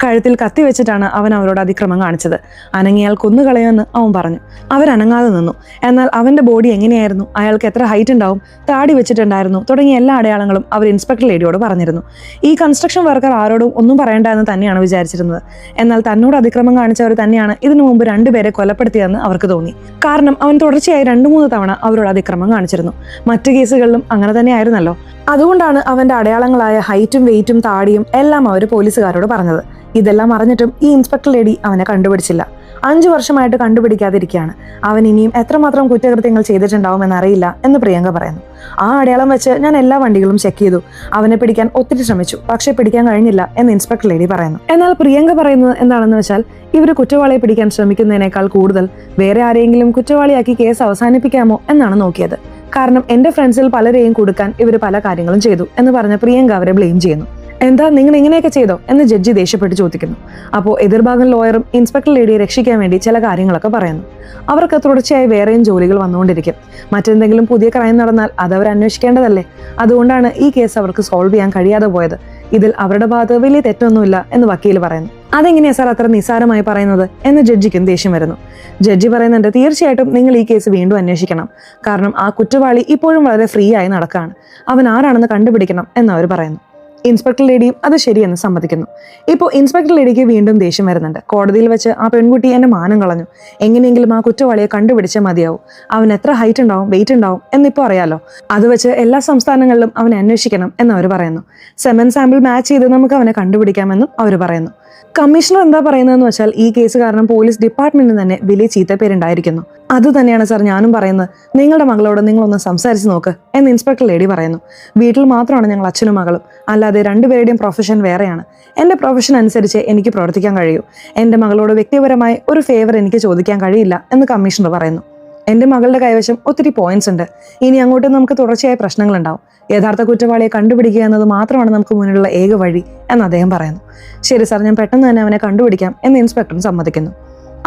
കഴുത്തിൽ കത്തി വെച്ചിട്ടാണ് അവൻ അവരോട് അതിക്രമം കാണിച്ചത്. അനങ്ങിയാൽ കൊന്നുകളയുമെന്ന് അവൻ പറഞ്ഞു. അവരനങ്ങാതെ നിന്നു. എന്നാൽ അവന്റെ ബോഡി എങ്ങനെയായിരുന്നു, അയാൾക്ക് എത്ര ഹൈറ്റ് ഉണ്ടാവും, താടി വെച്ചിട്ടുണ്ടായിരുന്നു തുടങ്ങിയ എല്ലാ അടയാളങ്ങളും അവർ ഇൻസ്പെക്ടർ ലേഡിയോട് പറഞ്ഞിരുന്നു. ഈ കൺസ്ട്രക്ഷൻ വർക്കർ ആരോടും ഒന്നും പറയേണ്ട എന്ന് തന്നെയാണ് വിചാരിച്ചിരുന്നത്. എന്നാൽ തന്നോട് അതിക്രമം കാണിച്ചവർ തന്നെയാണ് ഇതിനു മുമ്പ് 2 പേരെ കൊലപ്പെടുത്തിയതെന്ന് അവർക്ക് തോന്നി. കാരണം അവൻ തുടർച്ചയായി 2-3 തവണ അവരോട് അതിക്രമം കാണിച്ചിരുന്നു. മറ്റു കേസുകളിലും അങ്ങനെ തന്നെ ആയിരുന്നല്ലോ. അതുകൊണ്ടാണ് അവന്റെ അടയാളങ്ങളായ ഹൈറ്റും വെയിറ്റും താടിയും എല്ലാം അവർ പോലീസുകാരോട് പറഞ്ഞത്. ഇതെല്ലാം അറിഞ്ഞിട്ടും ഈ ഇൻസ്പെക്ടർ ലേഡി അവനെ കണ്ടുപിടിച്ചില്ല. 5 വർഷമായിട്ട് കണ്ടുപിടിക്കാതിരിക്കുകയാണ്. അവൻ ഇനിയും എത്രമാത്രം കുറ്റകൃത്യങ്ങൾ ചെയ്തിട്ടുണ്ടാവും എന്നറിയില്ല എന്ന് പ്രിയങ്ക പറയുന്നു. ആ അടയാളം വെച്ച് ഞാൻ എല്ലാ വണ്ടികളും ചെക്ക് ചെയ്തു. അവനെ പിടിക്കാൻ ഒത്തിരി ശ്രമിച്ചു, പക്ഷെ പിടിക്കാൻ കഴിഞ്ഞില്ല എന്ന് ഇൻസ്പെക്ടർ ലേഡി പറയുന്നു. എന്നാൽ പ്രിയങ്ക പറയുന്നത് എന്താണെന്ന് വെച്ചാൽ, ഇവർ കുറ്റവാളിയെ പിടിക്കാൻ ശ്രമിക്കുന്നതിനേക്കാൾ കൂടുതൽ വേറെ ആരെങ്കിലും കുറ്റവാളിയാക്കി കേസ് അവസാനിപ്പിക്കാമോ എന്നാണ് നോക്കിയത്. കാരണം എന്റെ ഫ്രണ്ട്സിൽ പലരെയും കൊടുക്കാൻ ഇവർ പല കാര്യങ്ങളും ചെയ്തു എന്ന് പറഞ്ഞ പ്രിയങ്ക അവരെ ബ്ലെയിം ചെയ്യുന്നു. എന്താ നിങ്ങൾ ഇങ്ങനെയൊക്കെ ചെയ്തോ എന്ന് ജഡ്ജി ദേഷ്യപ്പെട്ട് ചോദിക്കുന്നു. അപ്പോൾ എതിർഭാഗം ലോയറും ഇൻസ്പെക്ടർ ലേഡിയെ രക്ഷിക്കാൻ വേണ്ടി ചില കാര്യങ്ങളൊക്കെ പറയുന്നു. അവർക്ക് തുടർച്ചയായി വേറെയും ജോലികൾ വന്നുകൊണ്ടിരിക്കും. മറ്റെന്തെങ്കിലും പുതിയ ക്രൈം നടന്നാൽ അത് അവർ അന്വേഷിക്കേണ്ടതല്ലേ. അതുകൊണ്ടാണ് ഈ കേസ് അവർക്ക് സോൾവ് ചെയ്യാൻ കഴിയാതെ പോയത്. ഇതിൽ അവരുടെ ഭാഗത്ത് വലിയ തെറ്റൊന്നുമില്ല എന്ന് വക്കീൽ പറയുന്നു. അതെങ്ങനെയാ സാർ അത്ര നിസ്സാരമായി പറയുന്നത് എന്ന് ജഡ്ജിക്കും ദേഷ്യം വരുന്നു. ജഡ്ജി പറയുന്നുണ്ട്, തീർച്ചയായിട്ടും നിങ്ങൾ ഈ കേസ് വീണ്ടും അന്വേഷിക്കണം. കാരണം ആ കുറ്റവാളി ഇപ്പോഴും വളരെ ഫ്രീ ആയി നടക്കുകയാണ്. അവൻ ആരാണെന്ന് കണ്ടുപിടിക്കണം എന്ന് അവർ പറയുന്നു. ഇൻസ്പെക്ടർ ലേഡിയും അത് ശരിയെന്ന് സമ്മതിക്കുന്നു. ഇപ്പോൾ ഇൻസ്പെക്ടർ ലേഡിക്ക് വീണ്ടും ദേഷ്യം വരുന്നുണ്ട്. കോടതിയിൽ വെച്ച് ആ പെൺകുട്ടി എന്നെ മാനം കളഞ്ഞു. എങ്ങനെയെങ്കിലും ആ കുറ്റവാളിയെ കണ്ടുപിടിച്ചേ മതിയാവും. അവൻ എത്ര ഹൈറ്റ് ഉണ്ടാവും, വെയിറ്റ് ഉണ്ടാവും എന്നിപ്പോൾ അറിയാലോ. അത് വെച്ച് എല്ലാ സംസ്ഥാനങ്ങളിലും അവനെ അന്വേഷിക്കണം എന്ന് അവർ പറയുന്നു. സെമൻ സാമ്പിൾ മാച്ച് ചെയ്ത് നമുക്ക് അവനെ കണ്ടുപിടിക്കാമെന്നും അവർ പറയുന്നു. കമ്മീഷണർ എന്താ പറയുന്നതെന്ന് വെച്ചാൽ, ഈ കേസ് കാരണം പോലീസ് ഡിപ്പാർട്ട്മെന്റിന് തന്നെ വലിയ ചീത്തപ്പേരുണ്ടായിരിക്കുന്നു. അതുതന്നെയാണ് സാർ ഞാനും പറയുന്നത്. നിങ്ങളുടെ മകളോട് നിങ്ങളൊന്ന് സംസാരിച്ച് നോക്ക് എന്ന് ഇൻസ്പെക്ടർ ലേഡി പറയുന്നു. വീട്ടിൽ മാത്രമാണ് ഞങ്ങൾ അച്ഛനും മകളും, അല്ലാതെ 2 പേരുടെയും പ്രൊഫഷൻ വേറെയാണ്. എൻ്റെ പ്രൊഫഷൻ അനുസരിച്ച് എനിക്ക് പ്രവർത്തിക്കാൻ കഴിയൂ. എൻ്റെ മകളോട് വ്യക്തിപരമായി ഒരു ഫേവർ എനിക്ക് ചോദിക്കാൻ കഴിയില്ല എന്ന് കമ്മീഷണർ പറയുന്നു. എൻ്റെ മകളുടെ കൈവശം ഒത്തിരി പോയിന്റ്സ് ഉണ്ട്. ഇനി അങ്ങോട്ട് നമുക്ക് തുടർച്ചയായ പ്രശ്നങ്ങളുണ്ടാവും. യഥാർത്ഥ കുറ്റവാളിയെ കണ്ടുപിടിക്കുക എന്നത് മാത്രമാണ് നമുക്ക് മുന്നിലുള്ള ഏക വഴി എന്ന് അദ്ദേഹം പറയുന്നു. ശരി സാർ, ഞാൻ പെട്ടെന്ന് തന്നെ അവനെ കണ്ടുപിടിക്കാം എന്ന് ഇൻസ്പെക്ടറും സമ്മതിക്കുന്നു.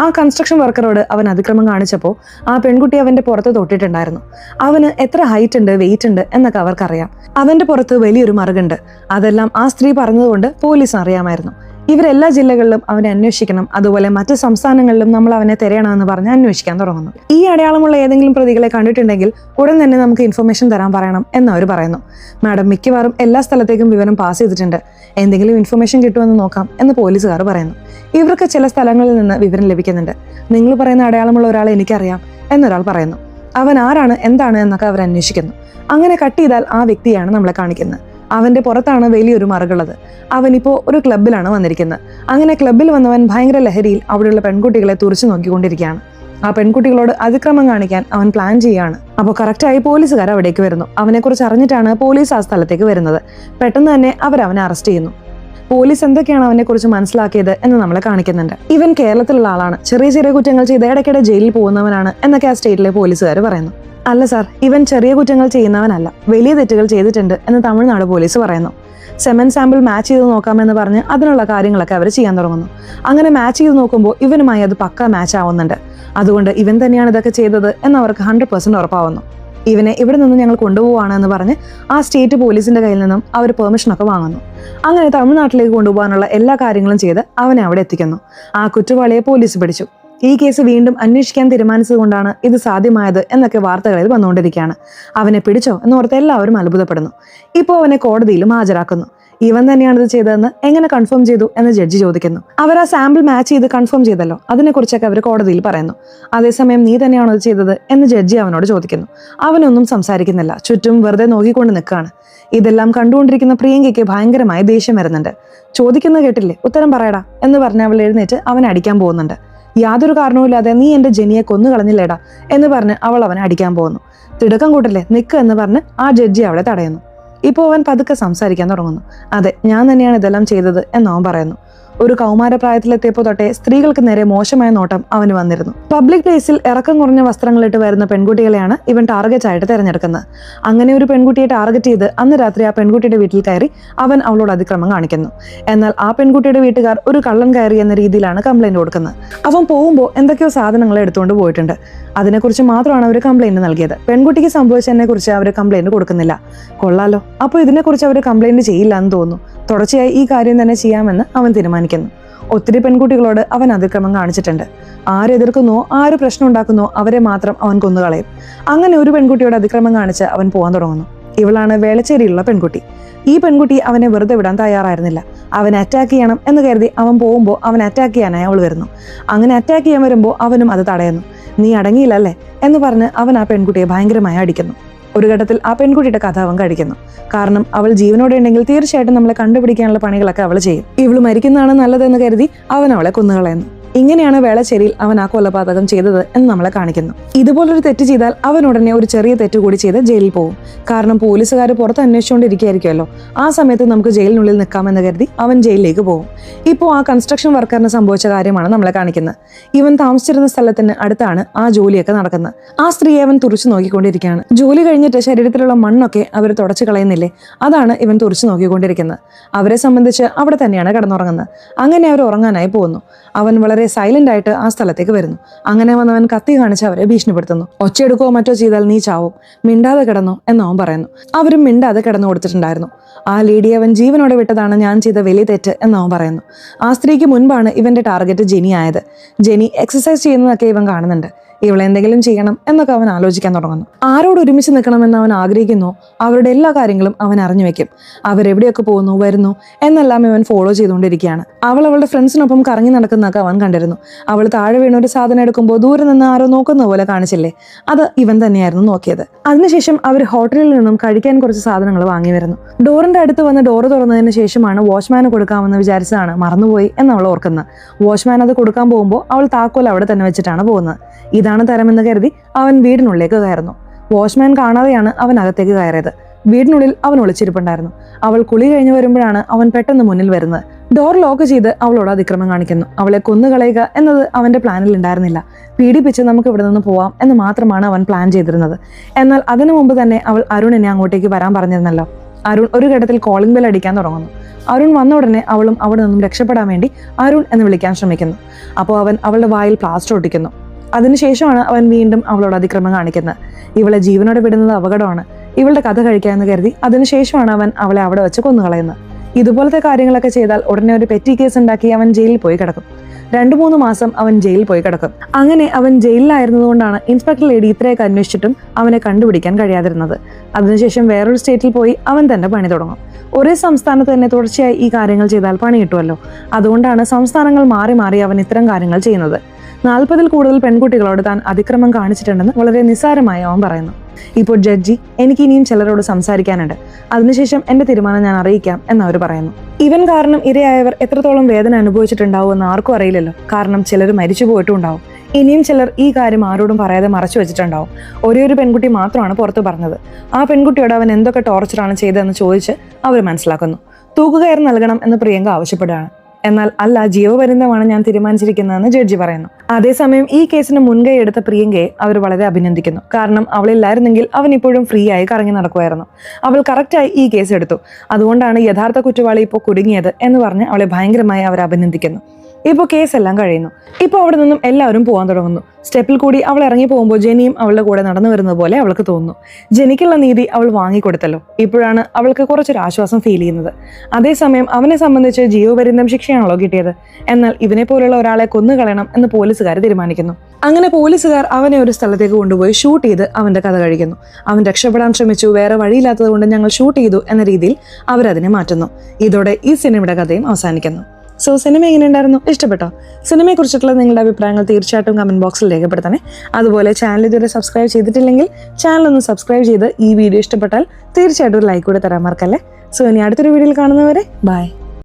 ആ കൺസ്ട്രക്ഷൻ വർക്കറോട് അവൻ അതിക്രമം കാണിച്ചപ്പോൾ ആ പെൺകുട്ടി അവന്റെ പുറത്ത് തൊട്ടിട്ടുണ്ടായിരുന്നു. അവന് എത്ര ഹൈറ്റ് ഉണ്ട്, വെയിറ്റ് ഉണ്ട് എന്നൊക്കെ അവർക്കറിയാം. അവന്റെ പുറത്ത് വലിയൊരു മറുകുണ്ട്. അതെല്ലാം ആ സ്ത്രീ പറഞ്ഞതുകൊണ്ട് പോലീസിന് അറിയാമായിരുന്നു. ഇവരെല്ലാ ജില്ലകളിലും അവനെ അന്വേഷിക്കണം, അതുപോലെ മറ്റ് സംസ്ഥാനങ്ങളിലും നമ്മൾ അവനെ തിരയണമെന്ന് പറഞ്ഞ് അന്വേഷിക്കാൻ തുടങ്ങുന്നു. ഈ അടയാളമുള്ള ഏതെങ്കിലും പ്രതികളെ കണ്ടിട്ടുണ്ടെങ്കിൽ ഉടൻ തന്നെ നമുക്ക് ഇൻഫർമേഷൻ തരാൻ പറയണം എന്നവർ പറയുന്നു. മാഡം, മിക്കവാറും എല്ലാ സ്ഥലത്തേക്കും വിവരം പാസ് ചെയ്തിട്ടുണ്ട്. എന്തെങ്കിലും ഇൻഫർമേഷൻ കിട്ടുമെന്ന് നോക്കാം എന്ന് പോലീസുകാർ പറയുന്നു. ഇവർക്ക് ചില സ്ഥലങ്ങളിൽ നിന്ന് വിവരം ലഭിക്കുന്നുണ്ട്. നിങ്ങൾ പറയുന്ന അടയാളമുള്ള ഒരാളെ എനിക്കറിയാം എന്നൊരാൾ പറയുന്നു. അവൻ ആരാണ്, എന്താണ് എന്നൊക്കെ അവർ അന്വേഷിക്കുന്നു. അങ്ങനെ കട്ട് ചെയ്താൽ ആ വ്യക്തിയാണ് നമ്മളെ കാണിക്കുന്നത്. അവന്റെ പുറത്താണ് വലിയൊരു മറുകുള്ളത്. അവനിപ്പോൾ ഒരു ക്ലബ്ബിലാണ് വന്നിരിക്കുന്നത്. അങ്ങനെ ക്ലബ്ബിൽ വന്നവൻ ഭയങ്കര ലഹരിയിൽ അവിടെയുള്ള പെൺകുട്ടികളെ തുറച്ചു നോക്കിക്കൊണ്ടിരിക്കുകയാണ്. ആ പെൺകുട്ടികളോട് അതിക്രമം കാണിക്കാൻ അവൻ പ്ലാൻ ചെയ്യുകയാണ്. അപ്പോൾ കറക്റ്റായി പോലീസുകാർ അവിടേക്ക് വരുന്നു. അവനെക്കുറിച്ച് അറിഞ്ഞിട്ടാണ് പോലീസ് ആ സ്ഥലത്തേക്ക് വരുന്നത്. പെട്ടെന്ന് തന്നെ അവനെ അറസ്റ്റ് ചെയ്യുന്നു. പോലീസ് എന്തൊക്കെയാണ് അവനെക്കുറിച്ച് മനസ്സിലാക്കിയത് എന്ന് നമ്മളെ കാണിക്കുന്നുണ്ട്. ഇവൻ കേരളത്തിലുള്ള ആളാണ്, ചെറിയ ചെറിയ കുറ്റങ്ങൾ ചെയ്ത് ഇടയ്ക്കിടെ ജയിലിൽ പോകുന്നവനാണ് എന്നൊക്കെ ആ സ്റ്റേറ്റിലെ പോലീസുകാർ പറയുന്നു. അല്ല സാർ, ഇവൻ ചെറിയ കുറ്റങ്ങൾ ചെയ്യുന്നവനല്ല, വലിയ തെറ്റുകൾ ചെയ്തിട്ടുണ്ട് എന്ന് തമിഴ്നാട് പോലീസ് പറയുന്നു. സെമൻ സാമ്പിൾ മാച്ച് ചെയ്ത് നോക്കാമെന്ന് പറഞ്ഞ് അതിനുള്ള കാര്യങ്ങളൊക്കെ അവർ ചെയ്യാൻ തുടങ്ങുന്നു. അങ്ങനെ മാച്ച് ചെയ്ത് നോക്കുമ്പോൾ ഇവനുമായി അത് പക്ക മാച്ച് ആവുന്നുണ്ട്. അതുകൊണ്ട് ഇവൻ തന്നെയാണ് ഇതൊക്കെ ചെയ്തത് എന്ന് അവർക്ക് 100% ഉറപ്പാവുന്നു. ഇവനെ ഇവിടെ നിന്ന് ഞങ്ങൾ കൊണ്ടുപോവാണ് എന്ന് പറഞ്ഞ് ആ സ്റ്റേറ്റ് പോലീസിന്റെ കയ്യിൽ നിന്നും അവർ പെർമിഷനൊക്കെ വാങ്ങുന്നു. അങ്ങനെ തമിഴ്നാട്ടിലേക്ക് കൊണ്ടുപോകാനുള്ള എല്ലാ കാര്യങ്ങളും ചെയ്ത് അവനെ അവിടെ എത്തിക്കുന്നു. ആ കുറ്റവാളിയെ പോലീസ് പിടിച്ചു. ഈ കേസ് വീണ്ടും അന്വേഷിക്കാൻ തീരുമാനിച്ചതുകൊണ്ടാണ് ഇത് സാധ്യമായത് എന്നൊക്കെ വാർത്തകളിൽ വന്നുകൊണ്ടിരിക്കുകയാണ്. അവനെ പിടിച്ചോ എന്നോർത്ത് എല്ലാവരും അത്ഭുതപ്പെടുന്നു. ഇപ്പോൾ അവനെ കോടതിയിലും ഹാജരാക്കുന്നു. ഇവൻ തന്നെയാണ് ഇത് ചെയ്തതെന്ന് എങ്ങനെ കൺഫേം ചെയ്തു എന്ന് ജഡ്ജി ചോദിക്കുന്നു. അവർ ആ സാമ്പിൾ മാച്ച് ചെയ്ത് കൺഫേം ചെയ്തല്ലോ, അതിനെക്കുറിച്ചൊക്കെ അവർ കോടതിയിൽ പറയുന്നു. അതേസമയം നീ തന്നെയാണോ ഇത് ചെയ്തത് എന്ന് ജഡ്ജി അവനോട് ചോദിക്കുന്നു. അവനൊന്നും സംസാരിക്കുന്നില്ല, ചുറ്റും വെറുതെ നോക്കിക്കൊണ്ട് നിൽക്കുകയാണ്. ഇതെല്ലാം കണ്ടുകൊണ്ടിരിക്കുന്ന പ്രിയങ്കയ്ക്ക് ഭയങ്കരമായ ദേഷ്യം വരുന്നുണ്ട്. ചോദിക്കുന്നത് കേട്ടില്ലേ, ഉത്തരം പറയടാ എന്ന് പറഞ്ഞ് അവൾ എഴുന്നേറ്റ് അവനെ അടിക്കാൻ പോകുന്നുണ്ട്. യാതൊരു കാരണവുമില്ലാതെ നീ എന്റെ ജെനിയെ കൊന്നു കളഞ്ഞില്ലേടാ എന്ന് പറഞ്ഞ് അവൾ അവനെ അടിക്കാൻ പോകുന്നു. തിടുക്കം കൂട്ടല്ലേ, നിൽക്ക് എന്ന് പറഞ്ഞ് ആ ജഡ്ജി അവളെ തടയുന്നു. ഇപ്പോൾ അവൻ പതുക്കെ സംസാരിക്കാൻ തുടങ്ങുന്നു. അതെ, ഞാൻ തന്നെയാണ് ഇതെല്ലാം ചെയ്തത് എന്നവൻ പറയുന്നു. ഒരു കൗമാരപ്രായത്തിലെത്തിയപ്പോൾ തൊട്ടേ സ്ത്രീകൾക്ക് നേരെ മോശമായ നോട്ടം അവന് വന്നിരുന്നു. പബ്ലിക് പ്ലേസിൽ ഇറക്കം കുറഞ്ഞ വസ്ത്രങ്ങളിട്ട് വരുന്ന പെൺകുട്ടികളെയാണ് ഇവൻ ടാർഗറ്റ് ആയിട്ട് തിരഞ്ഞെടുക്കുന്നത്. അങ്ങനെ ഒരു പെൺകുട്ടിയെ ടാർഗറ്റ് ചെയ്ത് അന്ന് രാത്രി ആ പെൺകുട്ടിയുടെ വീട്ടിൽ കയറി അവൻ അവളോട് അതിക്രമം കാണിക്കുന്നു. എന്നാൽ ആ പെൺകുട്ടിയുടെ വീട്ടുകാർ ഒരു കള്ളൻ കയറി എന്ന രീതിയിലാണ് കംപ്ലൈന്റ് കൊടുക്കുന്നത്. അവൻ പോകുമ്പോൾ എന്തൊക്കെയോ സാധനങ്ങൾ എടുത്തുകൊണ്ട് പോയിട്ടുണ്ട്. അതിനെക്കുറിച്ച് മാത്രമാണ് അവർ കംപ്ലൈന്റ് നൽകിയത്. പെൺകുട്ടിക്ക് സംഭവിച്ചതിനെ കുറിച്ച് അവർ കംപ്ലൈന്റ് കൊടുക്കുന്നില്ല. കൊള്ളാലോ, അപ്പോൾ ഇതിനെക്കുറിച്ച് അവർ കംപ്ലൈന്റ് ചെയ്യില്ല എന്ന് തോന്നുന്നു. തുടർച്ചയായി ഈ കാര്യം തന്നെ ചെയ്യാമെന്ന് അവൻ തീരുമാനിക്കുന്നു. ഒത്തിരി പെൺകുട്ടികളോട് അവൻ അതിക്രമം കാണിച്ചിട്ടുണ്ട്. ആരെതിർക്കുന്നോ ആര് പ്രശ്നം ഉണ്ടാക്കുന്നോ അവരെ മാത്രം അവൻ കൊന്നുകളയും. അങ്ങനെ ഒരു പെൺകുട്ടിയോട് അതിക്രമം കാണിച്ച് അവൻ പോകാൻ തുടങ്ങുന്നു. ഇവളാണ് വേളച്ചേരിയിലുള്ള പെൺകുട്ടി. ഈ പെൺകുട്ടി അവനെ വെറുതെ വിടാൻ തയ്യാറായിരുന്നില്ല. അവനെ അറ്റാക്ക് ചെയ്യണം എന്ന് കരുതി അവൻ പോകുമ്പോൾ അവൻ അറ്റാക്ക് ചെയ്യാനായി അവൾ വരുന്നു. അങ്ങനെ അറ്റാക്ക് ചെയ്യാൻ വരുമ്പോൾ അവനും അത് തടയുന്നു. നീ അടങ്ങിയില്ലല്ലേ എന്ന് പറഞ്ഞ് അവൻ ആ പെൺകുട്ടിയെ ഭയങ്കരമായി അടിക്കുന്നു. ഒരു ഘട്ടത്തിൽ ആ പെൺകുട്ടിയുടെ കഥ അവൻ കഴിക്കുന്നു. കാരണം അവൾ ജീവനോടെ ഉണ്ടെങ്കിൽ തീർച്ചയായിട്ടും നമ്മളെ കണ്ടുപിടിക്കാനുള്ള പണികളൊക്കെ അവൾ ചെയ്യും. ഇവള് മരിക്കുന്നതാണ് നല്ലതെന്ന് കരുതി അവൻ അവളെ കൊന്നുകളയുന്നു. ഇങ്ങനെയാണ് വേളച്ചേരിയിൽ അവൻ ആ കൊലപാതകം ചെയ്തത് എന്ന് നമ്മളെ കാണിക്കുന്നു. ഇതുപോലൊരു തെറ്റ് ചെയ്താൽ അവൻ ഉടനെ ഒരു ചെറിയ തെറ്റ് കൂടി ചെയ്ത് ജയിലിൽ പോകും. കാരണം പോലീസുകാർ പുറത്ത് അന്വേഷിച്ചുകൊണ്ടിരിക്കുകയായിരിക്കുമല്ലോ. ആ സമയത്ത് നമുക്ക് ജയിലിനുള്ളിൽ നിൽക്കാമെന്ന് കരുതി അവൻ ജയിലിലേക്ക് പോകും. ഇപ്പോൾ ആ കൺസ്ട്രക്ഷൻ വർക്കറിന് സംഭവിച്ച കാര്യമാണ് നമ്മളെ കാണിക്കുന്നത്. ഇവൻ താമസിച്ചിരുന്ന സ്ഥലത്തിന് അടുത്താണ് ആ ജോലിയൊക്കെ നടക്കുന്നത്. ആ സ്ത്രീയെ അവൻ തുറച്ചു നോക്കിക്കൊണ്ടിരിക്കുകയാണ്. ജോലി കഴിഞ്ഞിട്ട് ശരീരത്തിലുള്ള മണ്ണൊക്കെ അവർ തുടച്ചു കളയുന്നില്ലേ, അതാണ് ഇവൻ തുറച്ചു നോക്കിക്കൊണ്ടിരിക്കുന്നത്. അവരെ സംബന്ധിച്ച് അവിടെ തന്നെയാണ് കിടന്നുറങ്ങുന്നത്. അങ്ങനെ അവർ ഉറങ്ങാനായി പോകുന്നു. അവൻ വളരെ സൈലന്റ് ആയിട്ട് ആ സ്ഥലത്തേക്ക് വരുന്നു. അങ്ങനെ വന്നവൻ കത്തി കാണിച്ച് അവരെ ഭീഷണിപ്പെടുത്തുന്നു. ഒച്ചയെടുക്കോ മറ്റോ ചെയ്താൽ നീ ചാവും, മിണ്ടാതെ കിടന്നോ എന്നവൻ പറയുന്നു. അവരും മിണ്ടാതെ കിടന്നു കൊടുത്തിട്ടുണ്ടായിരുന്നു. ആ ലേഡിയെ അവൻ ജീവനോടെ വിട്ടതാണ് ഞാൻ ചെയ്ത വലിയ തെറ്റ് എന്നവൻ പറയുന്നു. ആ സ്ത്രീക്ക് മുൻപാണ് ഇവന്റെ ടാർഗറ്റ് ജെനി ആയത്. ജെനി എക്സസൈസ് ചെയ്യുന്നതൊക്കെ ഇവൻ കാണുന്നുണ്ട്. ഇവളെന്തെങ്കിലും ചെയ്യണം എന്നൊക്കെ അവൻ ആലോചിക്കാൻ തുടങ്ങുന്നു. ആരോട് ഒരുമിച്ച് നിൽക്കണമെന്ന് അവൻ ആഗ്രഹിക്കുന്നു അവരുടെ എല്ലാ കാര്യങ്ങളും അവൻ അറിഞ്ഞു വെക്കും. അവരെവിടെയൊക്കെ പോകുന്നു വരുന്നു എന്നെല്ലാം ഇവൻ ഫോളോ ചെയ്തുകൊണ്ടിരിക്കുകയാണ്. അവൾ അവളുടെ ഫ്രണ്ട്സിനൊപ്പം കറങ്ങി നടക്കുന്നതൊക്കെ അവൻ കണ്ടിരുന്നു. അവൾ താഴെ വീണ ഒരു സാധനം എടുക്കുമ്പോൾ ദൂരെ നിന്ന് ആരോ നോക്കുന്ന പോലെ കാണിച്ചില്ലേ, അത് ഇവൻ തന്നെയായിരുന്നു നോക്കിയത്. അതിനുശേഷം അവർ ഹോട്ടലിൽ നിന്നും കഴിക്കാൻ കുറച്ച് സാധനങ്ങൾ വാങ്ങി വരുന്നു. ഡോറിന്റെ അടുത്ത് വന്ന് ഡോറ് തുറന്നതിന് ശേഷമാണ് വാച്ച്മാന് കൊടുക്കാമെന്ന് വിചാരിച്ചതാണ് മറന്നുപോയി എന്ന് അവൾ ഓർക്കുന്നത്. വാച്ച്മാൻ അത് കൊടുക്കാൻ പോകുമ്പോൾ അവൾ താക്കോൽ അവിടെ തന്നെ വെച്ചിട്ടാണ് പോകുന്നത്. ഇതാണ് തരമെന്ന് കരുതി അവൻ വീടിനുള്ളിലേക്ക് കയറുന്നു. വാച്ച്മാൻ കാണാതെയാണ് അവൻ അകത്തേക്ക് കയറിയത്. വീടിനുള്ളിൽ അവൻ ഒളിച്ചിരിപ്പുണ്ടായിരുന്നു. അവൾ കുളി കഴിഞ്ഞ് വരുമ്പോഴാണ് അവൻ പെട്ടെന്ന് മുന്നിൽ വരുന്നത്. ഡോർ ലോക്ക് ചെയ്ത് അവളോട് അതിക്രമം കാണിക്കുന്നു. അവളെ കൊന്നുകളയുക എന്നത് അവന്റെ പ്ലാനിൽ ഉണ്ടായിരുന്നില്ല. പീഡിപ്പിച്ച് നമുക്ക് ഇവിടെ നിന്ന് പോവാം എന്ന് മാത്രമാണ് അവൻ പ്ലാൻ ചെയ്തിരുന്നത്. എന്നാൽ അതിനു മുമ്പ് തന്നെ അവൾ അരുണിനെ അങ്ങോട്ടേക്ക് വരാൻ പറഞ്ഞിരുന്നല്ലോ. അരുൺ ഒരു ഘട്ടത്തിൽ കോളിംഗ് ബെൽ അടിക്കാൻ തുടങ്ങുന്നു. അരുൺ വന്ന ഉടനെ അവളും അവിടെ നിന്നും രക്ഷപ്പെടാൻ വേണ്ടി അരുൺ എന്ന് വിളിക്കാൻ ശ്രമിക്കുന്നു. അപ്പോൾ അവൻ അവളുടെ വായിൽ പ്ലാസ്റ്റർ ഒട്ടിക്കുന്നു. അതിനുശേഷമാണ് അവൻ വീണ്ടും അവളോട് അതിക്രമം കാണിക്കുന്നത്. ഇവളെ ജീവനോടെ വിടുന്നത് അപകടമാണ്. ഇവളുടെ കഥ കഴിക്കാമെന്ന് കരുതി അതിനുശേഷമാണ് അവൻ അവളെ അവിടെ വെച്ച് കൊന്നുകളയുന്നത്. ഇതുപോലത്തെ കാര്യങ്ങളൊക്കെ ചെയ്താൽ ഉടനെ ഒരു പെറ്റി കേസ് ഉണ്ടാക്കി അവൻ ജയിലിൽ പോയി കിടക്കും. 2-3 മാസം അവൻ ജയിലിൽ പോയി കിടക്കും. അങ്ങനെ അവൻ ജയിലിലായിരുന്നതുകൊണ്ടാണ് ഇൻസ്പെക്ടർ ലേഡി ഇത്രയൊക്കെ അന്വേഷിച്ചിട്ടും അവനെ കണ്ടുപിടിക്കാൻ കഴിയാതിരുന്നത്. അതിനുശേഷം വേറൊരു സ്റ്റേറ്റിൽ പോയി അവൻ തന്നെ പണി തുടങ്ങും. ഒരേ സംസ്ഥാനത്ത് തന്നെ തുടർച്ചയായി ഈ കാര്യങ്ങൾ ചെയ്താൽ പണി കിട്ടുമല്ലോ. അതുകൊണ്ടാണ് സംസ്ഥാനങ്ങൾ മാറി മാറി അവൻ ഇത്തരം കാര്യങ്ങൾ ചെയ്യുന്നത്. 40-ൽ കൂടുതൽ പെൺകുട്ടികളോട് താൻ അതിക്രമം കാണിച്ചിട്ടുണ്ടെന്ന് വളരെ നിസ്സാരമായി അവൻ പറയുന്നു. ഇപ്പോൾ ജഡ്ജി, എനിക്ക് ഇനിയും ചിലരോട് സംസാരിക്കാനുണ്ട്, അതിനുശേഷം എന്റെ തീരുമാനം ഞാൻ അറിയിക്കാം എന്നവർ പറയുന്നു. ഇവൻ കാരണം ഇരയായവർ എത്രത്തോളം വേദന അനുഭവിച്ചിട്ടുണ്ടാവും എന്ന് ആർക്കും അറിയില്ലല്ലോ. കാരണം ചിലർ മരിച്ചു പോയിട്ടും ഉണ്ടാവും. ഇനിയും ചിലർ ഈ കാര്യം ആരോടും പറയാതെ മറച്ചു വെച്ചിട്ടുണ്ടാവും. ഒരേ ഒരു പെൺകുട്ടി മാത്രമാണ് പുറത്തു പറഞ്ഞത്. ആ പെൺകുട്ടിയോട് അവൻ എന്തൊക്കെ ടോർച്ചറാണ് ചെയ്തതെന്ന് ചോദിച്ച് അവർ മനസ്സിലാക്കുന്നു. തൂക്കുകയർ നൽകണം എന്ന് പ്രിയങ്ക ആവശ്യപ്പെടുകയാണ്. എന്നാൽ അല്ല, ജീവപര്യന്തമാണ് ഞാൻ തീരുമാനിച്ചിരിക്കുന്നതെന്ന് ജഡ്ജി പറയുന്നു. അതേസമയം ഈ കേസിന് മുൻകൈ എടുത്ത പ്രിയങ്കയെ അവർ വളരെ അഭിനന്ദിക്കുന്നു. കാരണം അവളില്ലായിരുന്നെങ്കിൽ അവൻ ഇപ്പോഴും ഫ്രീ ആയി കറങ്ങി നടക്കുമായിരുന്നു. അവൾ കറക്റ്റായി ഈ കേസ് എടുത്തു. അതുകൊണ്ടാണ് യഥാർത്ഥ കുറ്റവാളി ഇപ്പോൾ കുടുങ്ങിയത് എന്ന് പറഞ്ഞ് അവളെ ഭയങ്കരമായി അവർ അഭിനന്ദിക്കുന്നു. ഇപ്പോൾ കേസെല്ലാം കഴിയുന്നു. ഇപ്പോൾ അവിടെ നിന്നും എല്ലാവരും പോകാൻ തുടങ്ങുന്നു. സ്റ്റെപ്പിൽ കൂടി അവൾ ഇറങ്ങി പോകുമ്പോൾ ജെനിയും അവളുടെ കൂടെ നടന്നു വരുന്നത് പോലെ അവൾക്ക് തോന്നുന്നു. ജെനിക്കുള്ള നീതി അവൾ വാങ്ങിക്കൊടുത്തല്ലോ. ഇപ്പോഴാണ് അവൾക്ക് കുറച്ചൊരു ആശ്വാസം ഫീൽ ചെയ്യുന്നത്. അതേസമയം അവനെ സംബന്ധിച്ച് ജീവപര്യന്തം ശിക്ഷയാണല്ലോ കിട്ടിയത്. എന്നാൽ ഇവനെ പോലുള്ള ഒരാളെ കൊന്നുകളയണം എന്ന് പോലീസുകാർ തീരുമാനിക്കുന്നു. അങ്ങനെ പോലീസുകാർ അവനെ ഒരു സ്ഥലത്തേക്ക് കൊണ്ടുപോയി ഷൂട്ട് ചെയ്ത് അവന്റെ കഥ കഴിക്കുന്നു. അവൻ രക്ഷപ്പെടാൻ ശ്രമിച്ചു, വേറെ വഴിയില്ലാത്തത് കൊണ്ട് ഞങ്ങൾ ഷൂട്ട് ചെയ്തു എന്ന രീതിയിൽ അവരതിനെ മാറ്റുന്നു. ഇതോടെ ഈ സിനിമയുടെ കഥയും അവസാനിക്കുന്നു. സോ സിനിമ എങ്ങനെയുണ്ടായിരുന്നു? ഇഷ്ടപ്പെട്ടോ? സിനിമയെ കുറിച്ചിട്ടുള്ള നിങ്ങളുടെ അഭിപ്രായങ്ങൾ തീർച്ചയായിട്ടും കമന്റ് ബോക്സിൽ രേഖപ്പെടുത്തണേ. അതുപോലെ ചാനൽ ഇതുവരെ സബ്സ്ക്രൈബ് ചെയ്തിട്ടില്ലെങ്കിൽ ചാനൽ ഒന്ന് സബ്സ്ക്രൈബ് ചെയ്ത് ഈ വീഡിയോ ഇഷ്ടപ്പെട്ടാൽ തീർച്ചയായിട്ടും ഒരു ലൈക്ക് കൂടെ തരാൻ മറക്കല്ലേ. സോ ഇനി അടുത്തൊരു വീഡിയോയിൽ കാണുന്നവരെ ബൈ.